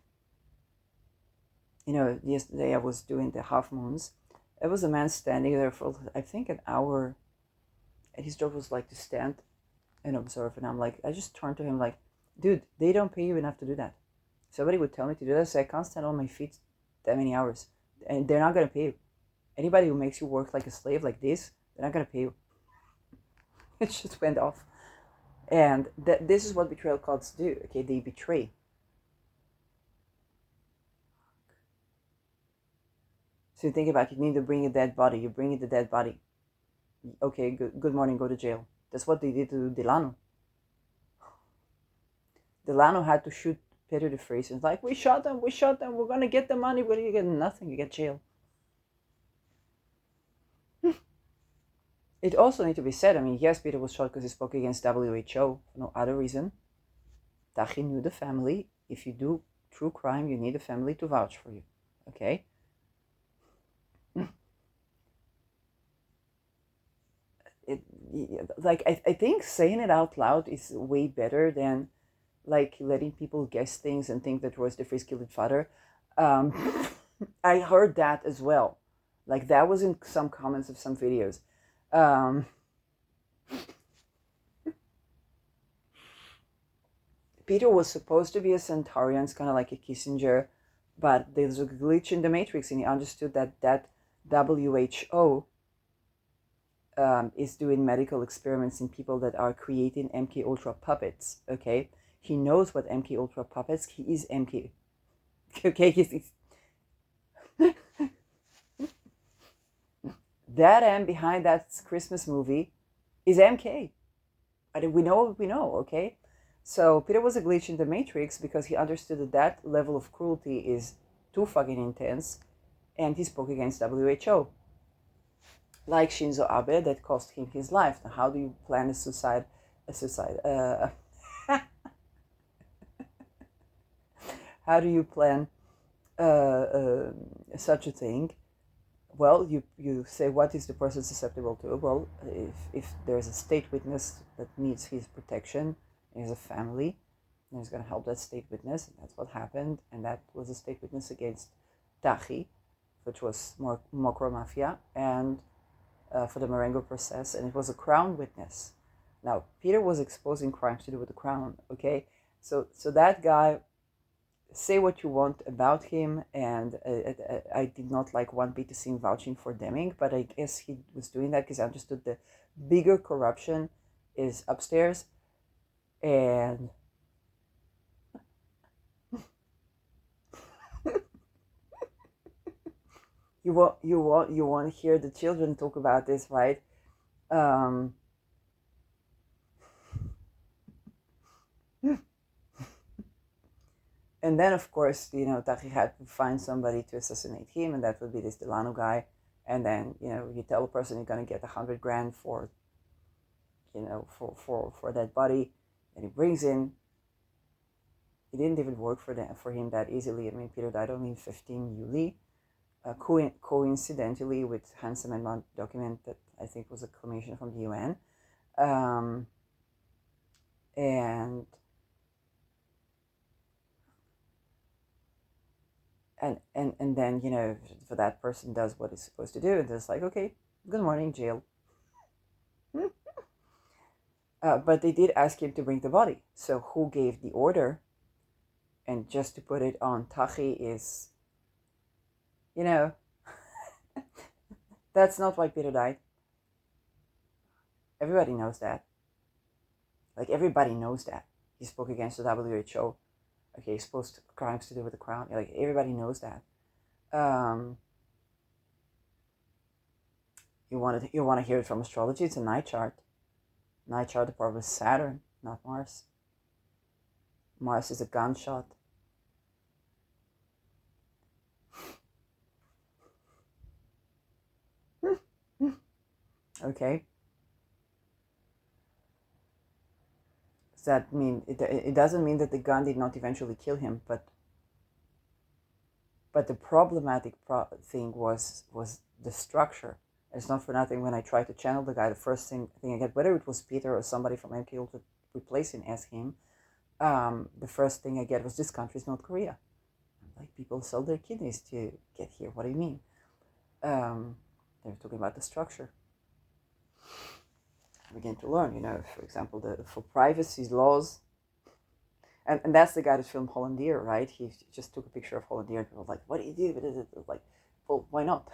A: Yesterday I was doing the half moons. There was a man standing there for, I think, an hour, and his job was like to stand and observe. And I'm like, I just turned to him like, dude, they don't pay you enough to do that. Somebody would tell me to do that, so I can't stand on my feet that many hours, and they're not gonna pay you. Anybody who makes you work like a slave like this, they're not gonna pay you. It just went off. And this is what betrayal cults do. Okay, they betray. So you think about it, you need to bring a dead body. You bring in the dead body. Okay, good morning, go to jail. That's what they did to Delano. Delano had to shoot Peter the Freeze. It's like, we shot them, we're gonna get the money, but you get nothing, you get jail. It also needs to be said, I mean, yes, Peter was shot because he spoke against WHO, for no other reason. Tachi knew the family. If you do true crime, you need a family to vouch for you. Okay? I think saying it out loud is way better than like letting people guess things and think that Royce DeFries killed his father. I heard that as well. Like that was in some comments of some videos. Peter was supposed to be a Centaurian, it's kind of like a Kissinger, but there's a glitch in the Matrix, and he understood that WHO is doing medical experiments in people that are creating MK Ultra puppets. Okay, he knows what MK Ultra puppets. He is MK. Okay, he's that M behind that Christmas movie is MK. We know. Okay, so Peter was a glitch in the Matrix because he understood that level of cruelty is too fucking intense, and he spoke against WHO. Like Shinzo Abe, that cost him his life. Now, how do you plan a suicide? How do you plan such a thing? Well, you say, what is the person susceptible to? Well, if there's a state witness that needs his protection, and he's a family, and he's going to help that state witness, and that's what happened. And that was a state witness against Tachi, which was Mokro Mafia, and for the Marengo process, and it was a crown witness. Now, Peter was exposing crimes to do with the crown, okay? So that guy, say what you want about him, and I did not like one bit to see him vouching for Deming, but I guess he was doing that because I understood the bigger corruption is upstairs, and you want to hear the children talk about this, right? And then, of course, Tachi had to find somebody to assassinate him, and that would be this Delano guy. And then, you tell a person you're going to get $100,000 for, for that body, and he brings in it didn't even work for him that easily. I mean, Peter died only in 15 Juli, coincidentally with Hans Amendment document that I think was a commission from the UN. Um, and and then, for that person does what it's supposed to do, and it's like, okay, good morning, jail. But they did ask him to bring the body. So who gave the order? And just to put it on Tachi is, that's not why Peter died. Everybody knows that. Like, everybody knows that. He spoke against the WHO. Okay, exposed crimes to do with the crown. Like, everybody knows that. You want to hear it from astrology? It's a night chart. Night chart, the problem is Saturn, not Mars. Mars is a gunshot. Okay. Does that mean it doesn't mean that the gun did not eventually kill him, but the problematic thing was the structure. It's not for nothing when I try to channel the guy, the first thing I get, whether it was Peter or somebody from MK to replace him as him, the first thing I get was, this country is North Korea. Like, people sell their kidneys to get here. What do you mean? They're talking about the structure. I begin to learn, for example, for privacy laws. And that's the guy that filmed Hollandier, right? He just took a picture of Hollandier and people were like, what do you do? Like, well, why not?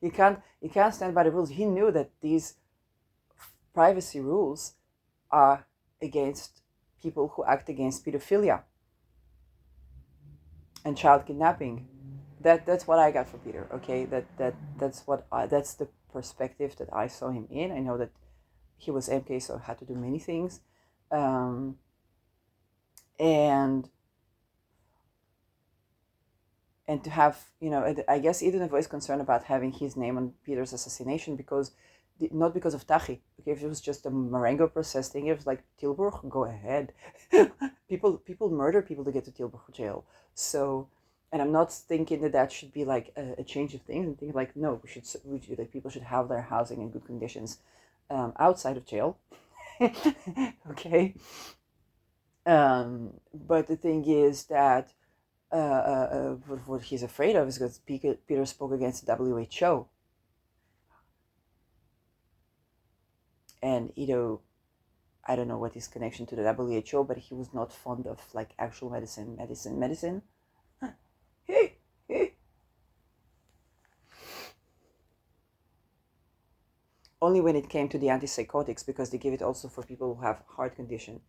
A: You can't stand by the rules. He knew that these privacy rules are against people who act against pedophilia and child kidnapping. That's what I got for Peter. Okay, that's the perspective that I saw him in. I know that he was MK, so had to do many things, and to have, I guess Eden was concerned about having his name on Peter's assassination not because of Tachi. Okay, if it was just a Marengo process thing, it was like, Tilburg, go ahead. people murder people to get to Tilburg jail. So, and I'm not thinking that should be like a change of things. I'm thinking like, no, like, people should have their housing in good conditions outside of jail. Okay. But the thing is that what he's afraid of is because Peter spoke against the WHO. And, I don't know what his connection to the WHO, but he was not fond of like actual medicine. Only when it came to the antipsychotics, because they give it also for people who have heart condition.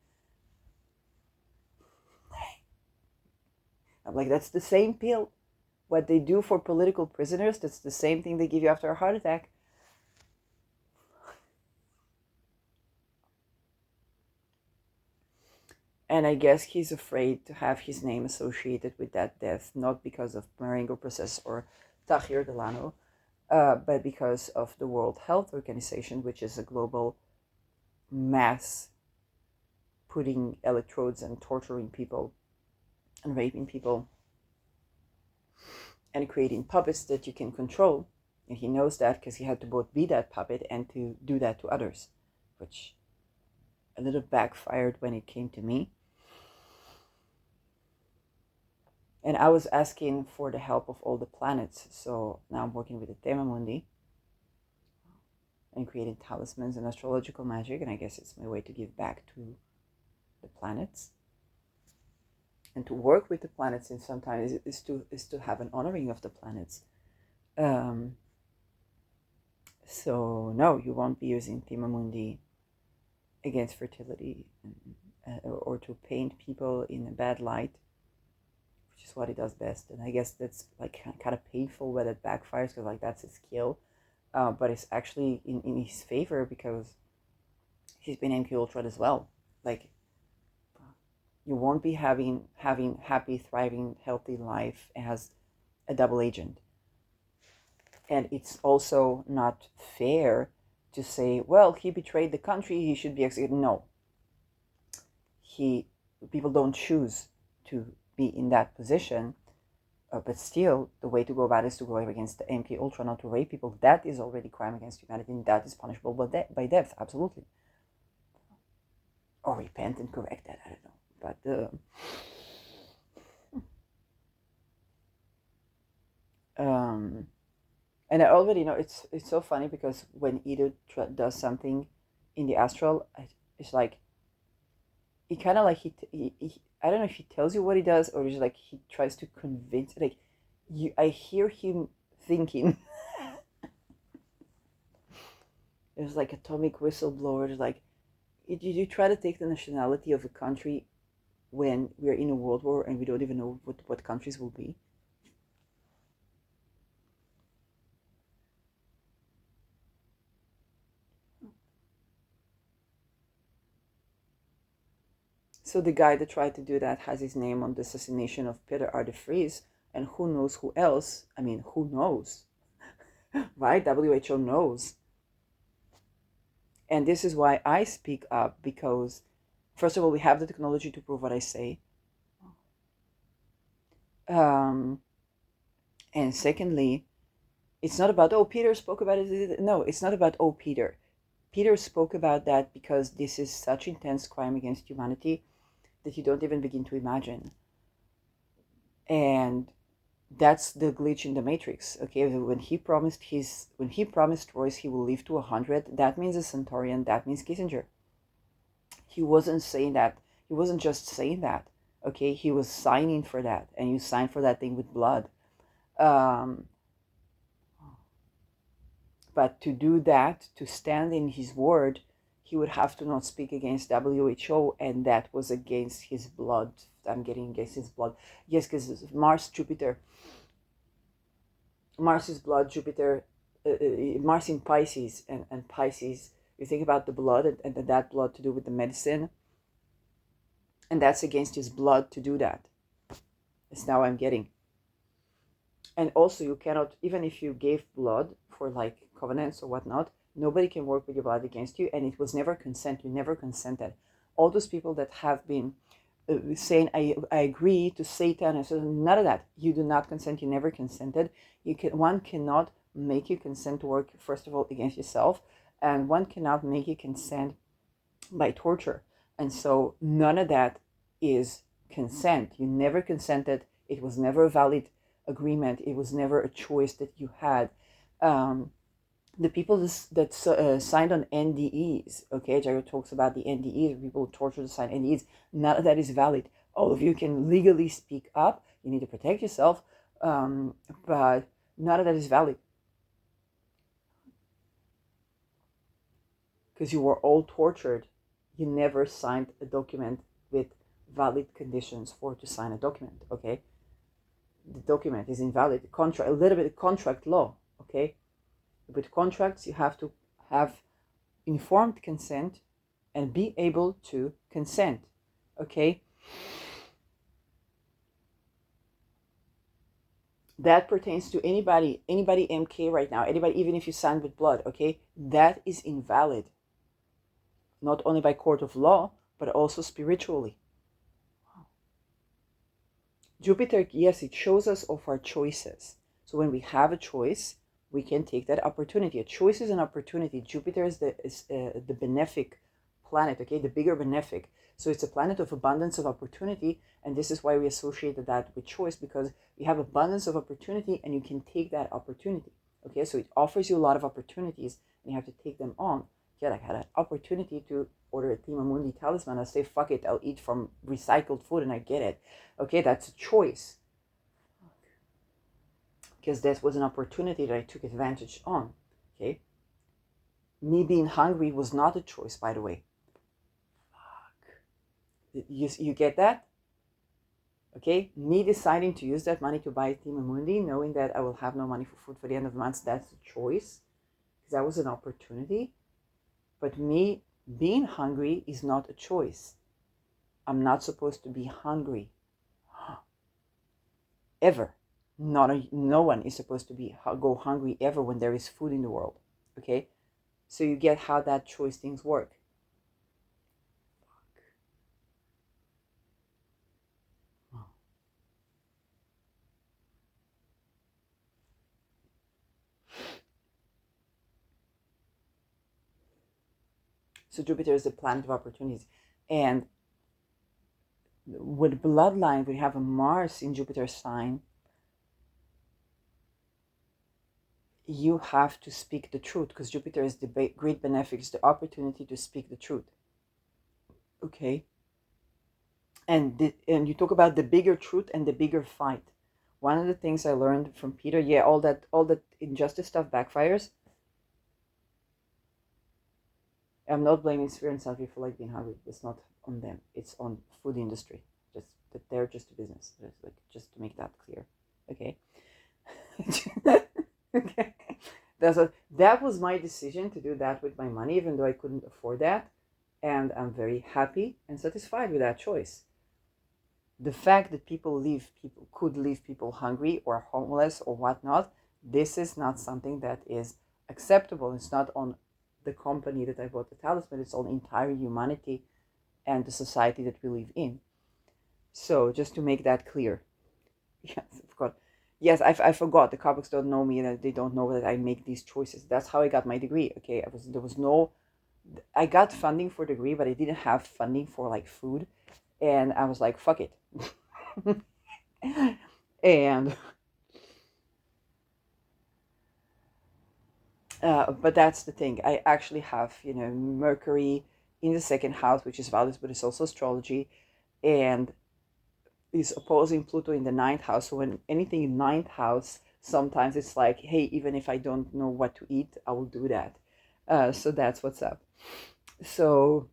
A: I'm like, that's the same pill. What they do for political prisoners, that's the same thing they give you after a heart attack. And I guess he's afraid to have his name associated with that death, not because of Marengo process or Tahir Delano, but because of the World Health Organization, which is a global mass putting electrodes and torturing people and raping people and creating puppets that you can control. And he knows that because he had to both be that puppet and to do that to others, which a little backfired when it came to me. And I was asking for the help of all the planets. So now I'm working with the Tema Mundi and creating talismans and astrological magic. And I guess it's my way to give back to the planets. And to work with the planets in some time is to have an honoring of the planets. So no, you won't be using Tema Mundi against fertility or to paint people in a bad light, which is what he does best. And I guess that's like kind of painful when it backfires, because like that's his skill, but it's actually in his favor because he's been MK Ultra as well. Like, you won't be having happy, thriving, healthy life as a double agent. And it's also not fair to say, well, he betrayed the country, he should be executed. No. He people don't choose to be in that position. But still, the way to go about it is to go against the MK Ultra, not to rape people. That is already crime against humanity, and that is punishable by death, absolutely. Or repent and correct that, I don't know. But and I already know it's so funny because when Ido does something in the astral, it's like he kind of like he I don't know if he tells you what he does or just like he tries to convince like you. I hear him thinking. It's like atomic whistleblowers. Like, did you try to take the nationality of a country when we're in a world war and we don't even know what countries will be? So the guy that tried to do that has his name on the assassination of Peter R. de Vries, and who knows who else? I mean, who knows? Right? WHO knows. And this is why I speak up, because first of all, we have the technology to prove what I say. Um, and secondly, it's not about, oh, Peter spoke about it. No, it's not about, oh, Peter. Peter spoke about that because this is such intense crime against humanity that you don't even begin to imagine. And that's the glitch in the matrix. Okay, when he promised Royce he will live to 100, that means a Centaurian, that means Kissinger. He wasn't saying that. He wasn't just saying that. Okay, he was signing for that, and you sign for that thing with blood. um, but to do that, to stand in his word, he would have to not speak against WHO, and that was against his blood. I'm getting against his blood. Yes, because Mars is blood, Jupiter, Mars in Pisces, and Pisces, you think about the blood and that blood to do with the medicine, and that's against his blood to do that. It's now I'm getting. And also, you cannot, even if you gave blood for like covenants or whatnot, nobody can work with your blood against you, and it was never consent. You never consented. All those people that have been saying I agree to Satan, and so none of that. You do not consent. You never consented. One cannot make you consent to work, first of all, against yourself, and one cannot make you consent by torture. And so none of that is consent. You never consented. It was never a valid agreement. It was never a choice that you had. The people that signed on NDEs, okay, Jairo talks about the NDEs, people torture to sign NDEs, none of that is valid. All of you can legally speak up. You need to protect yourself, but none of that is valid. Because you were all tortured. You never signed a document with valid conditions for to sign a document, okay? The document is invalid. Contract, a little bit of contract law, okay? With contracts, you have to have informed consent and be able to consent, okay? That pertains to anybody MK right now, anybody, even if you sign with blood, okay? That is invalid. Not only by court of law, but also spiritually. Jupiter, yes, it shows us of our choices. So when we have a choice, we can take that opportunity. A choice is an opportunity. Jupiter is the benefic planet, okay, the bigger benefic. So it's a planet of abundance of opportunity, and this is why we associated that with choice, because you have abundance of opportunity and you can take that opportunity. Okay, so it offers you a lot of opportunities and you have to take them on. Yeah, like I had an opportunity to order a Tima Mundi talisman. I say, fuck it, I'll eat from recycled food, and I get it. Okay, that's a choice. Because that was an opportunity that I took advantage on. Okay, me being hungry was not a choice, by the way. Fuck. You get that? Okay, me deciding to use that money to buy Tima Mundi, knowing that I will have no money for food for the end of the month, that's a choice. Because that was an opportunity. But me being hungry is not a choice. I'm not supposed to be hungry. Ever. No one is supposed to go hungry ever when there is food in the world. Okay? So you get how that choice things work. So Jupiter is the planet of opportunities. And with bloodline, we have a Mars in Jupiter's sign. You have to speak the truth, because Jupiter is the great benefic, is the opportunity to speak the truth. Okay? And you talk about the bigger truth and the bigger fight. One of the things I learned from Peter, yeah, all that injustice stuff backfires. I'm not blaming Sphere and Safi for like being hungry. It's not on them. It's on food industry. Just that they're just a business. Just to make that clear. Okay. Okay. That was my decision to do that with my money, even though I couldn't afford that, and I'm very happy and satisfied with that choice. The fact that people could leave people hungry or homeless or whatnot, this is not something that is acceptable. It's not on the company that I bought the talisman, it's on entire humanity and the society that we live in. So just to make that clear. Yes, of course. Yes, I forgot. The Kabbalists don't know me, and they don't know that I make these choices. That's how I got my degree. Okay, I got funding for the degree, but I didn't have funding for like food, and I was like, fuck it. And but that's the thing. I actually have, Mercury in the second house, which is values, but it's also astrology, and is opposing Pluto in the ninth house. So when anything in ninth house, sometimes it's like, hey, even if I don't know what to eat, I will do that. So that's what's up. So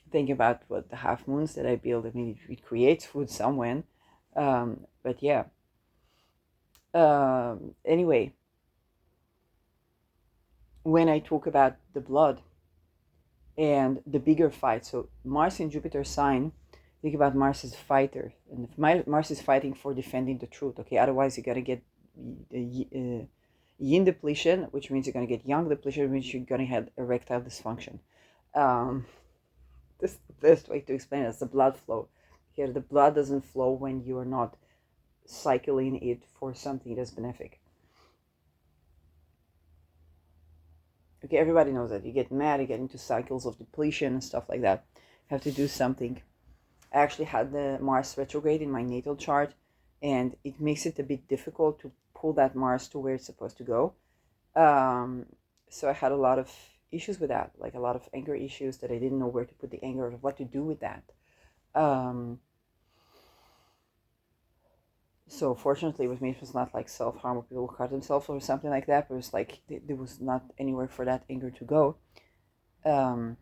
A: think about what the half moons that I build. I mean, it creates food somewhere. But yeah. Anyway, when I talk about the blood and the bigger fight, so Mars in Jupiter sign, think about Mars as a fighter, and if Mars is fighting for defending the truth. Okay, otherwise you're gonna get yin depletion, which means you're gonna get yang depletion, which means you're gonna have erectile dysfunction. Um, this is the best way to explain it. It's the blood flow. Here, the blood doesn't flow when you are not cycling it for something that's benefic. Okay, everybody knows that. You get mad, you get into cycles of depletion and stuff like that. You have to do something. I actually had the Mars retrograde in my natal chart, and it makes it a bit difficult to pull that Mars to where it's supposed to go. So I had a lot of issues with that, like a lot of anger issues that I didn't know where to put the anger or what to do with that. So fortunately with me, it was not like self-harm or people hurt themselves or something like that, but it was like there was not anywhere for that anger to go. Um,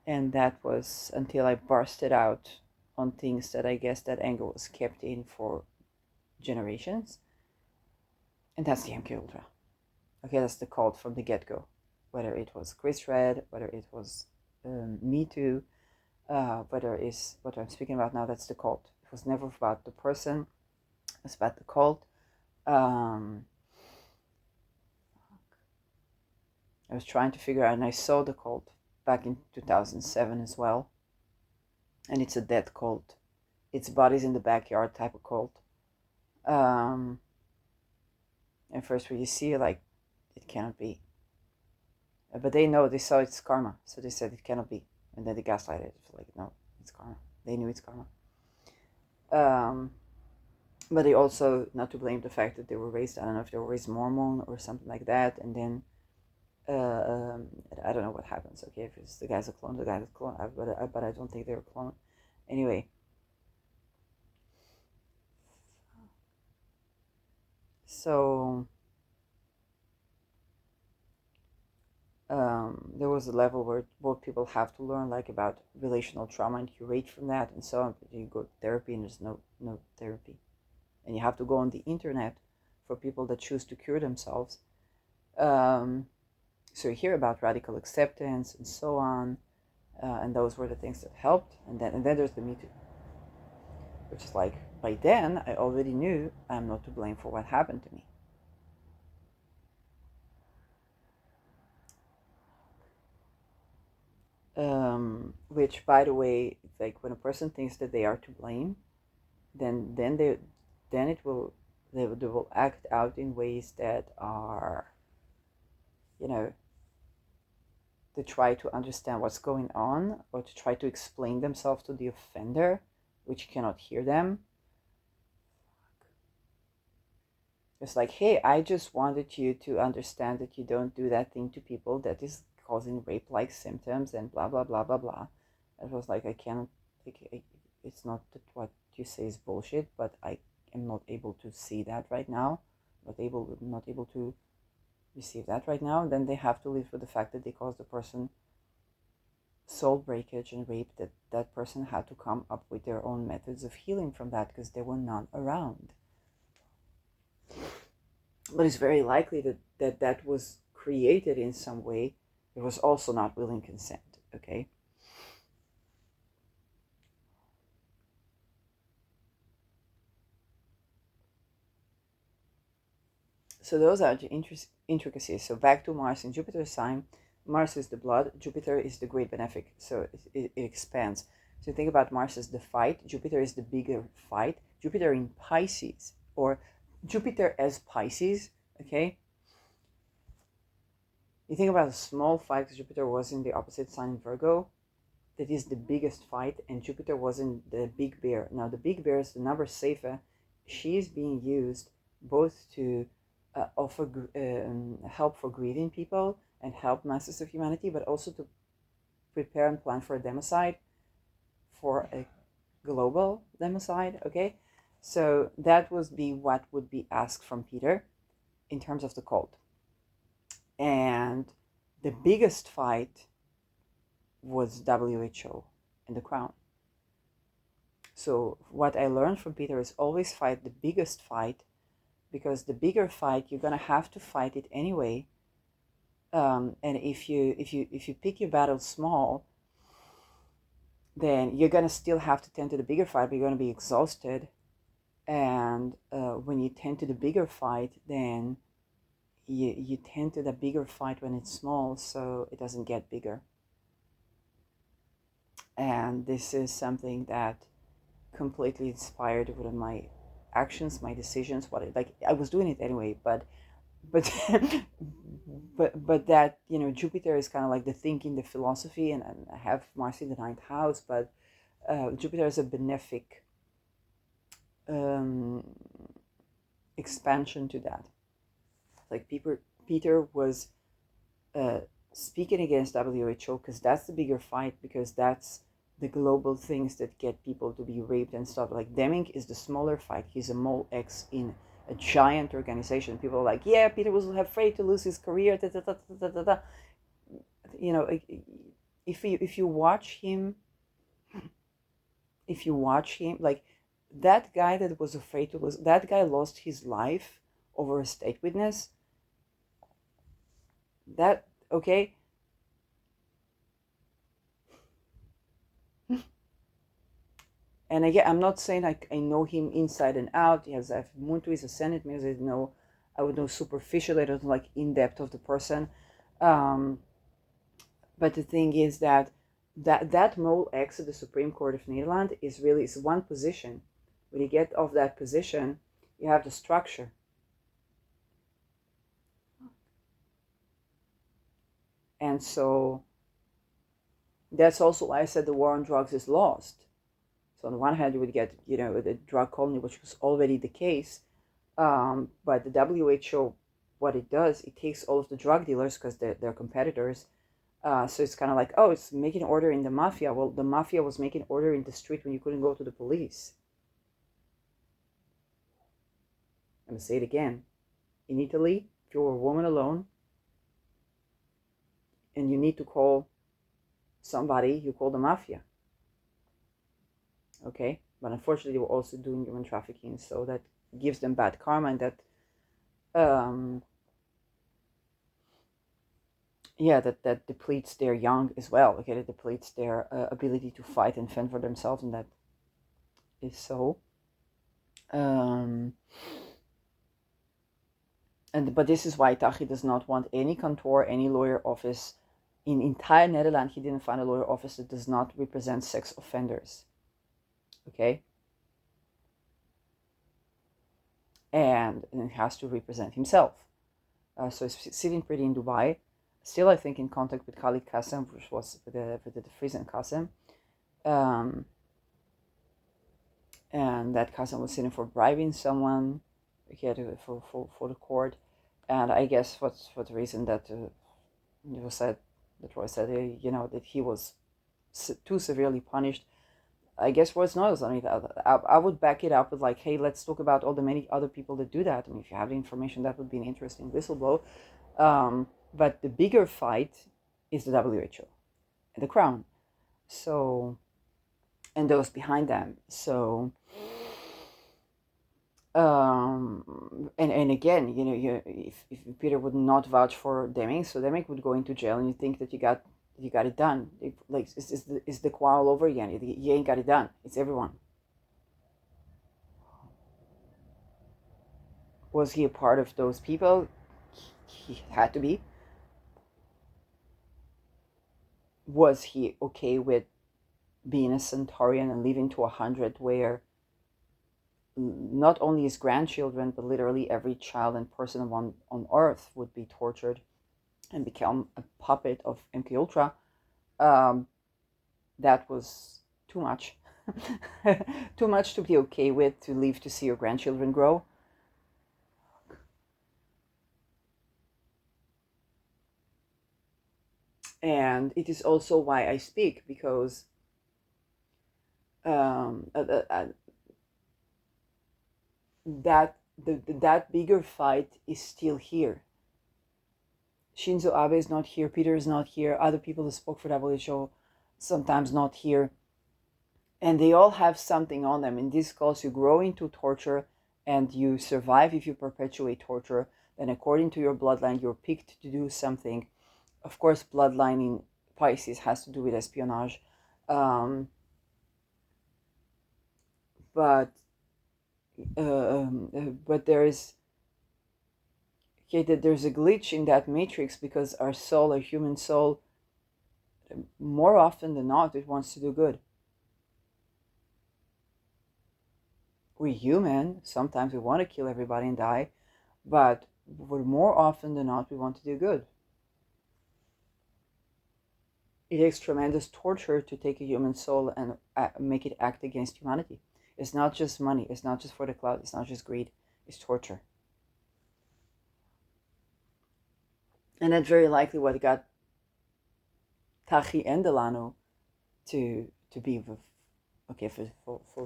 A: and that was until I bursted out on things that I guess that anger was kept in for generations. And that's the MK Ultra. Okay, that's the cult from the get-go. Whether it was Chris Red, whether it was Me Too, whether it's what I'm speaking about now, that's the cult. It was never about the person, it's about the cult. I was trying to figure out, and I saw the cult back in 2007 as well. And it's a dead cult. It's bodies in the backyard type of cult. And first, when you see it, like, it cannot be. But they saw it's karma, so they said it cannot be. And then they gaslighted it, like, no, it's karma. They knew it's karma. But they also, not to blame the fact that they were raised, I don't know if they were raised Mormon or something like that, and then I don't know what happens. Okay, if it's the guy's a clone, the guy's a clone, but I don't think they're a clone. Anyway, so there was a level where both people have to learn, like, about relational trauma and curate from that and so on. But you go to therapy and there's no therapy, and you have to go on the internet for people that choose to cure themselves. So you hear about radical acceptance and so on, and those were the things that helped. And then there's the Me Too, which is like, by then I already knew I'm not to blame for what happened to me. Which, by the way, like when a person thinks that they are to blame, then it will they will act out in ways that are, you know, to try to understand what's going on, or to try to explain themselves to the offender, which cannot hear them. It's like, hey, I just wanted you to understand that you don't do that thing to people that is causing rape-like symptoms and blah, blah, blah, blah, blah. It was like, I can't, it's not that what you say is bullshit, but I am not able to see that right now, not able to receive that right now. Then they have to live with the fact that they caused the person soul breakage and rape, that person had to come up with their own methods of healing from that because they were not around. But it's very likely that was created in some way. It was also not willing consent, okay? So those are the intricacies. So back to Mars and Jupiter sign. Mars is the blood, Jupiter is the great benefic, so it expands. So think about Mars as the fight, Jupiter is the bigger fight. Jupiter in Pisces, or Jupiter as Pisces, okay? You think about a small fight, because Jupiter was in the opposite sign, Virgo, that is the biggest fight, and Jupiter was in the big bear. Now the big bear is the number Seifa. She is being used both to offer help for grieving people and help masses of humanity, but also to prepare and plan for a democide, for a global democide, okay? So that would be what would be asked from Peter in terms of the cult. And the biggest fight was WHO and the crown. So what I learned from Peter is always fight the biggest fight, because the bigger fight, you're gonna have to fight it anyway. And if you pick your battle small, then you're gonna still have to tend to the bigger fight, but you're gonna be exhausted. And when you tend to the bigger fight, then you tend to the bigger fight when it's small, so it doesn't get bigger. And this is something that completely inspired one of my actions, my decisions, like I was doing it anyway, but but that, you know, Jupiter is kind of like the thinking, the philosophy, and I have Mars in the ninth house, but Jupiter is a benefic expansion to that. Like Peter was speaking against WHO because that's the bigger fight, because that's the global things that get people to be raped and stuff. Like Deming is the smaller fight. He's a mole X in a giant organization. People are like, yeah, Peter was afraid to lose his career. Da, da, da, da, da, da. You know, if you watch him, like that guy that was afraid to lose, that guy lost his life over a state witness. That, okay. And again, I'm not saying I know him inside and out. Yes, I've moved to his ascendant, means I would know superficially, I don't know, like in depth of the person. But the thing is that mole X of the Supreme Court of Nederland is one position. When you get off that position, you have the structure. And so that's also why I said the war on drugs is lost. So on the one hand, you would get, you know, the drug colony, which was already the case. But the WHO, what it does, it takes all of the drug dealers, because they're competitors. So it's kind of like, oh, it's making order in the mafia. Well, the mafia was making order in the street when you couldn't go to the police. I'm going to say it again. In Italy, if you were a woman alone and you need to call somebody, you call the mafia. Okay? But unfortunately, they were also doing human trafficking, so that gives them bad karma, and that that depletes their young as well. Okay, that depletes their ability to fight and fend for themselves, and that is so. But this is why Tachi does not want any kantoor, any lawyer office in entire Netherlands. He didn't find a lawyer office that does not represent sex offenders. Okay. and he has to represent himself. So he's sitting pretty in Dubai, still I think in contact with Khalid Qasem, which was with the Friesen Qasem, um, and that Qasem was sitting for bribing someone, for the court, and I guess for the reason that it was said that Roy said, that he was too severely punished. I guess what's not, I mean, I would back it up with like, hey, let's talk about all the many other people that do that. I mean, if you have the information, that would be an interesting whistleblow. But the bigger fight is the WHO and the Crown. So, and those behind them. So, and again, if Peter would not vouch for Deming, so Deming would go into jail, and you think that you got it done. Is the quarrel over again? You ain't got it done. It's everyone. Was he a part of those people? He had to be. Was he okay with being a Centaurian and living to 100, where not only his grandchildren, but literally every child and person on Earth would be tortured and become a puppet of MK Ultra? That was too much. Too much to be okay with, to live to see your grandchildren grow. And it is also why I speak, because um, uh, uh, uh, that bigger fight is still here. Shinzo Abe is not here. Peter is not here. Other people that spoke for WHO sometimes not here. And they all have something on them. In this case, you grow into torture and you survive if you perpetuate torture. Then according to your bloodline, you're picked to do something. Of course, bloodline in Pisces has to do with espionage. But there is, okay, that there's a glitch in that matrix, because our soul, our human soul, more often than not, it wants to do good. We're human. Sometimes we want to kill everybody and die, but more often than not, we want to do good. It takes tremendous torture to take a human soul and make it act against humanity. It's not just money. It's not just for the clout. It's not just greed. It's torture. And that's very likely what got Tachi and Delano to be with, okay, for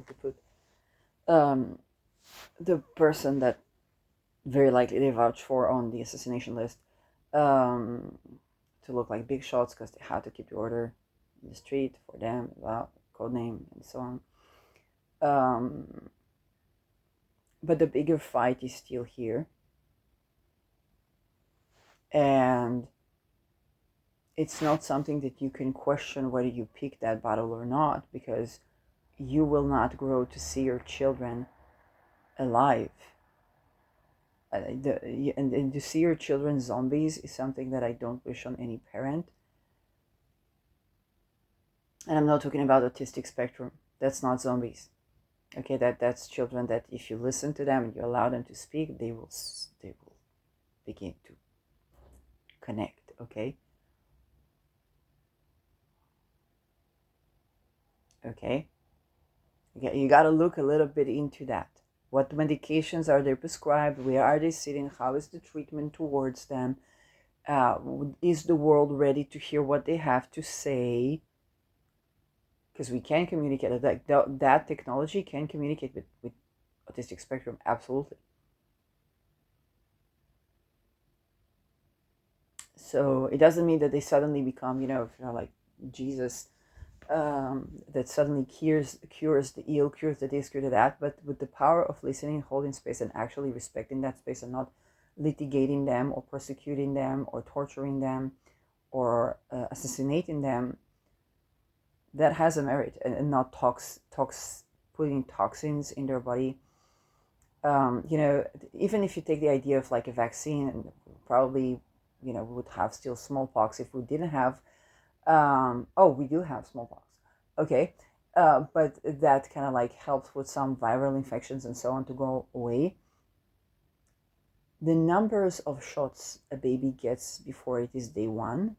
A: to put the person that very likely they vouch for on the assassination list, to look like big shots, because they had to keep the order in the street for them, code name and so on. But the bigger fight is still here, and it's not something that you can question whether you pick that battle or not, because you will not grow to see your children alive. And to see your children zombies is something that I don't wish on any parent. And I'm not talking about autistic spectrum. That's not zombies. Okay, that's children that if you listen to them and you allow them to speak, they will begin to connect. Okay. Okay. You got to look a little bit into that. What medications are they prescribed? Where are they sitting? How is the treatment towards them? Is the world ready to hear what they have to say? Because we can communicate. That technology can communicate with autistic spectrum, absolutely. So it doesn't mean that they suddenly become, like Jesus, that suddenly cures the ill, cures the this, cures that. But with the power of listening, holding space, and actually respecting that space, and not litigating them or persecuting them or torturing them or assassinating them, that has a merit, and not putting toxins in their body. Even if you take the idea of like a vaccine, and probably, we would have still smallpox if we didn't have. We do have smallpox. Okay, but that kind of like helps with some viral infections and so on to go away. the numbers of shots a baby gets before it is day one,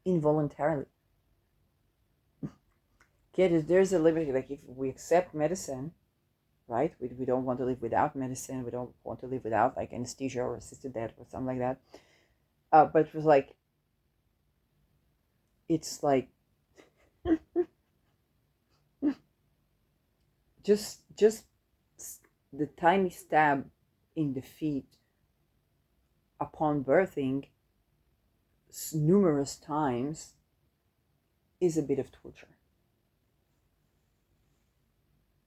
A: involuntarily. Okay, there's a limit. Like if we accept medicine, right? We don't want to live without medicine. We don't want to live without like anesthesia or assisted death or something like that. But it was like, it's like just the tiny stab in the feet upon birthing numerous times is a bit of torture.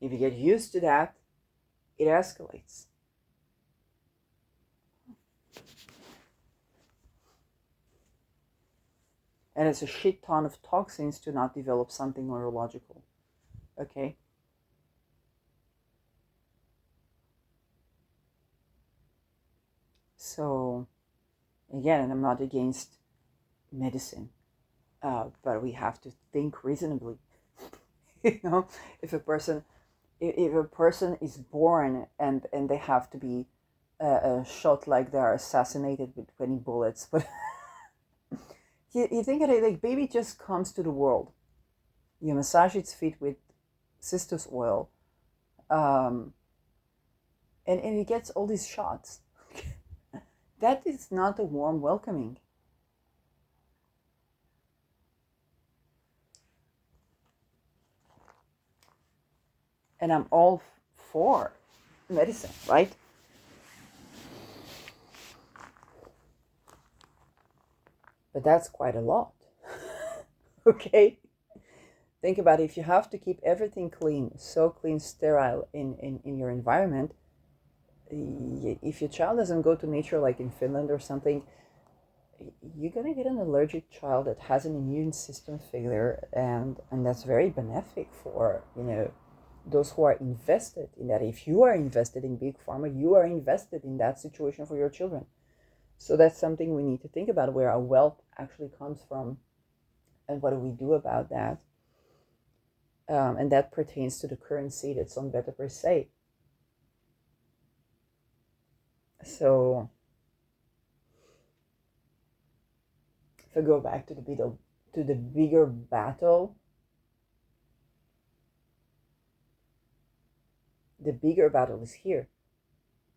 A: If you get used to that, it escalates. And it's a shit ton of toxins to not develop something neurological. Okay? So, again, and I'm not against medicine, but we have to think reasonably. You know, if a person is born and they have to be shot like they are assassinated with 20 bullets, but you think of it like baby just comes to the world. You massage its feet with cistus oil, and it gets all these shots. That is not a warm welcoming. And I'm all for medicine, right? But that's quite a lot. Okay? Think about it. If you have to keep everything clean, so clean, sterile in your environment, if your child doesn't go to nature like in Finland or something, you're going to get an allergic child that has an immune system failure, and that's very benefic for, those who are invested in that. If you are invested in big pharma, you are invested in that situation for your children. So that's something we need to think about, where our wealth actually comes from and what do we do about that. And that pertains to the currency that's on Beta Per Se. So if I go back to the bigger battle, the bigger battle is here.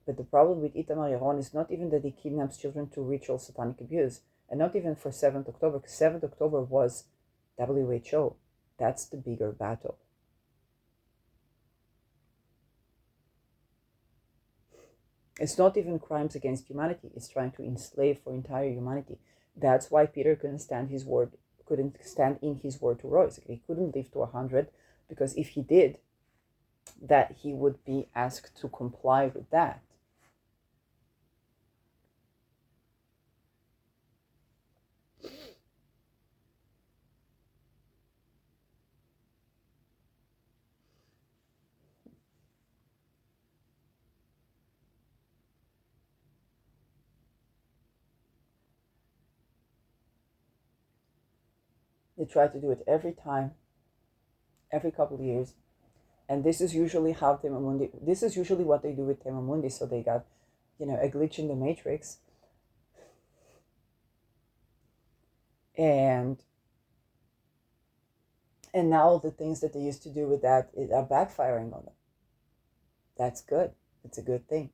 A: But the problem with Itamar Yaron is not even that he kidnaps children to ritual satanic abuse, and not even for 7th October, because 7th October was WHO. That's the bigger battle. It's not even crimes against humanity. It's trying to enslave for entire humanity. That's why Peter couldn't stand in his word to Royce. He couldn't live to 100, because if he did, that he would be asked to comply with that. They try to do it every time, every couple of years. And this is usually this is usually what they do with Tema Mundi. So they got, a glitch in the matrix. And now the things that they used to do with that are backfiring on them. That's good. It's a good thing.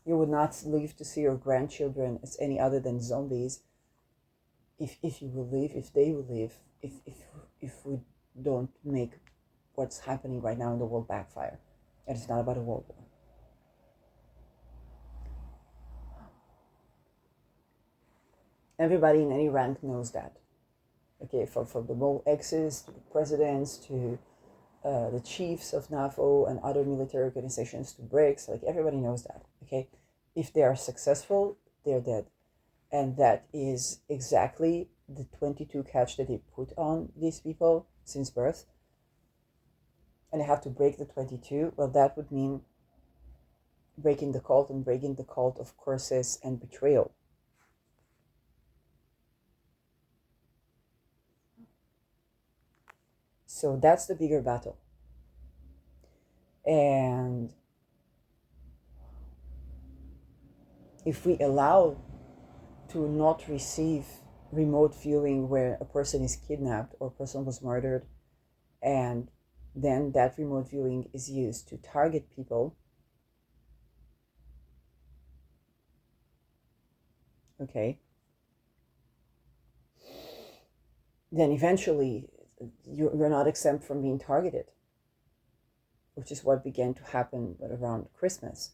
A: You would not live to see your grandchildren as any other than zombies if you will live, if they will live, if we don't make what's happening right now in the world backfire. And it's not about a world war. Everybody in any rank knows that. Okay, from the Mole X's to the presidents to the chiefs of NAFO and other military organizations to BRICS, like everybody knows that. Okay, if they are successful, they're dead. And that is exactly the 22 catch that they put on these people since birth. And they have to break the 22. Well, that would mean breaking the cult, and breaking the cult of curses and betrayal. So that's the bigger battle. And if we allow to not receive remote viewing where a person is kidnapped or a person was murdered, and then that remote viewing is used to target people, okay, then eventually you're not exempt from being targeted, which is what began to happen around Christmas.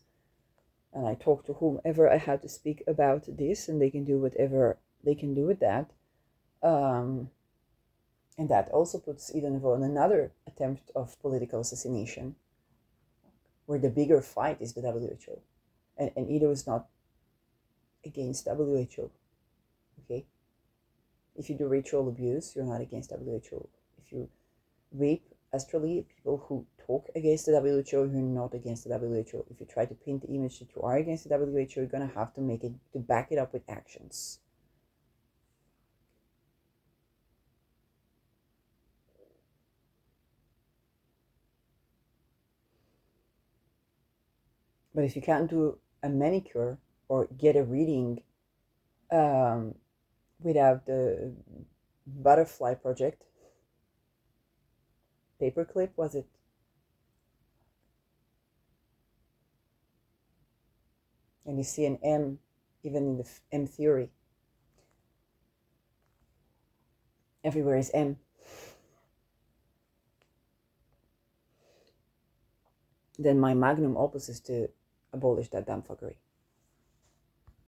A: And I talked to whomever I had to speak about this, and they can do whatever they can do with that. And that also puts Eden on another attempt of political assassination, where the bigger fight is the WHO. And Eden is not against WHO, okay? If you do ritual abuse, you're not against WHO. If you rape astrally people who talk against the WHO, you're not against the WHO. If you try to paint the image that you are against the WHO, you're gonna have to back it up with actions. But if you can't do a manicure or get a reading without the butterfly project, paperclip, was it? And you see an M, even in the M theory. Everywhere is M. Then my magnum opus is to abolish that damn fuckery.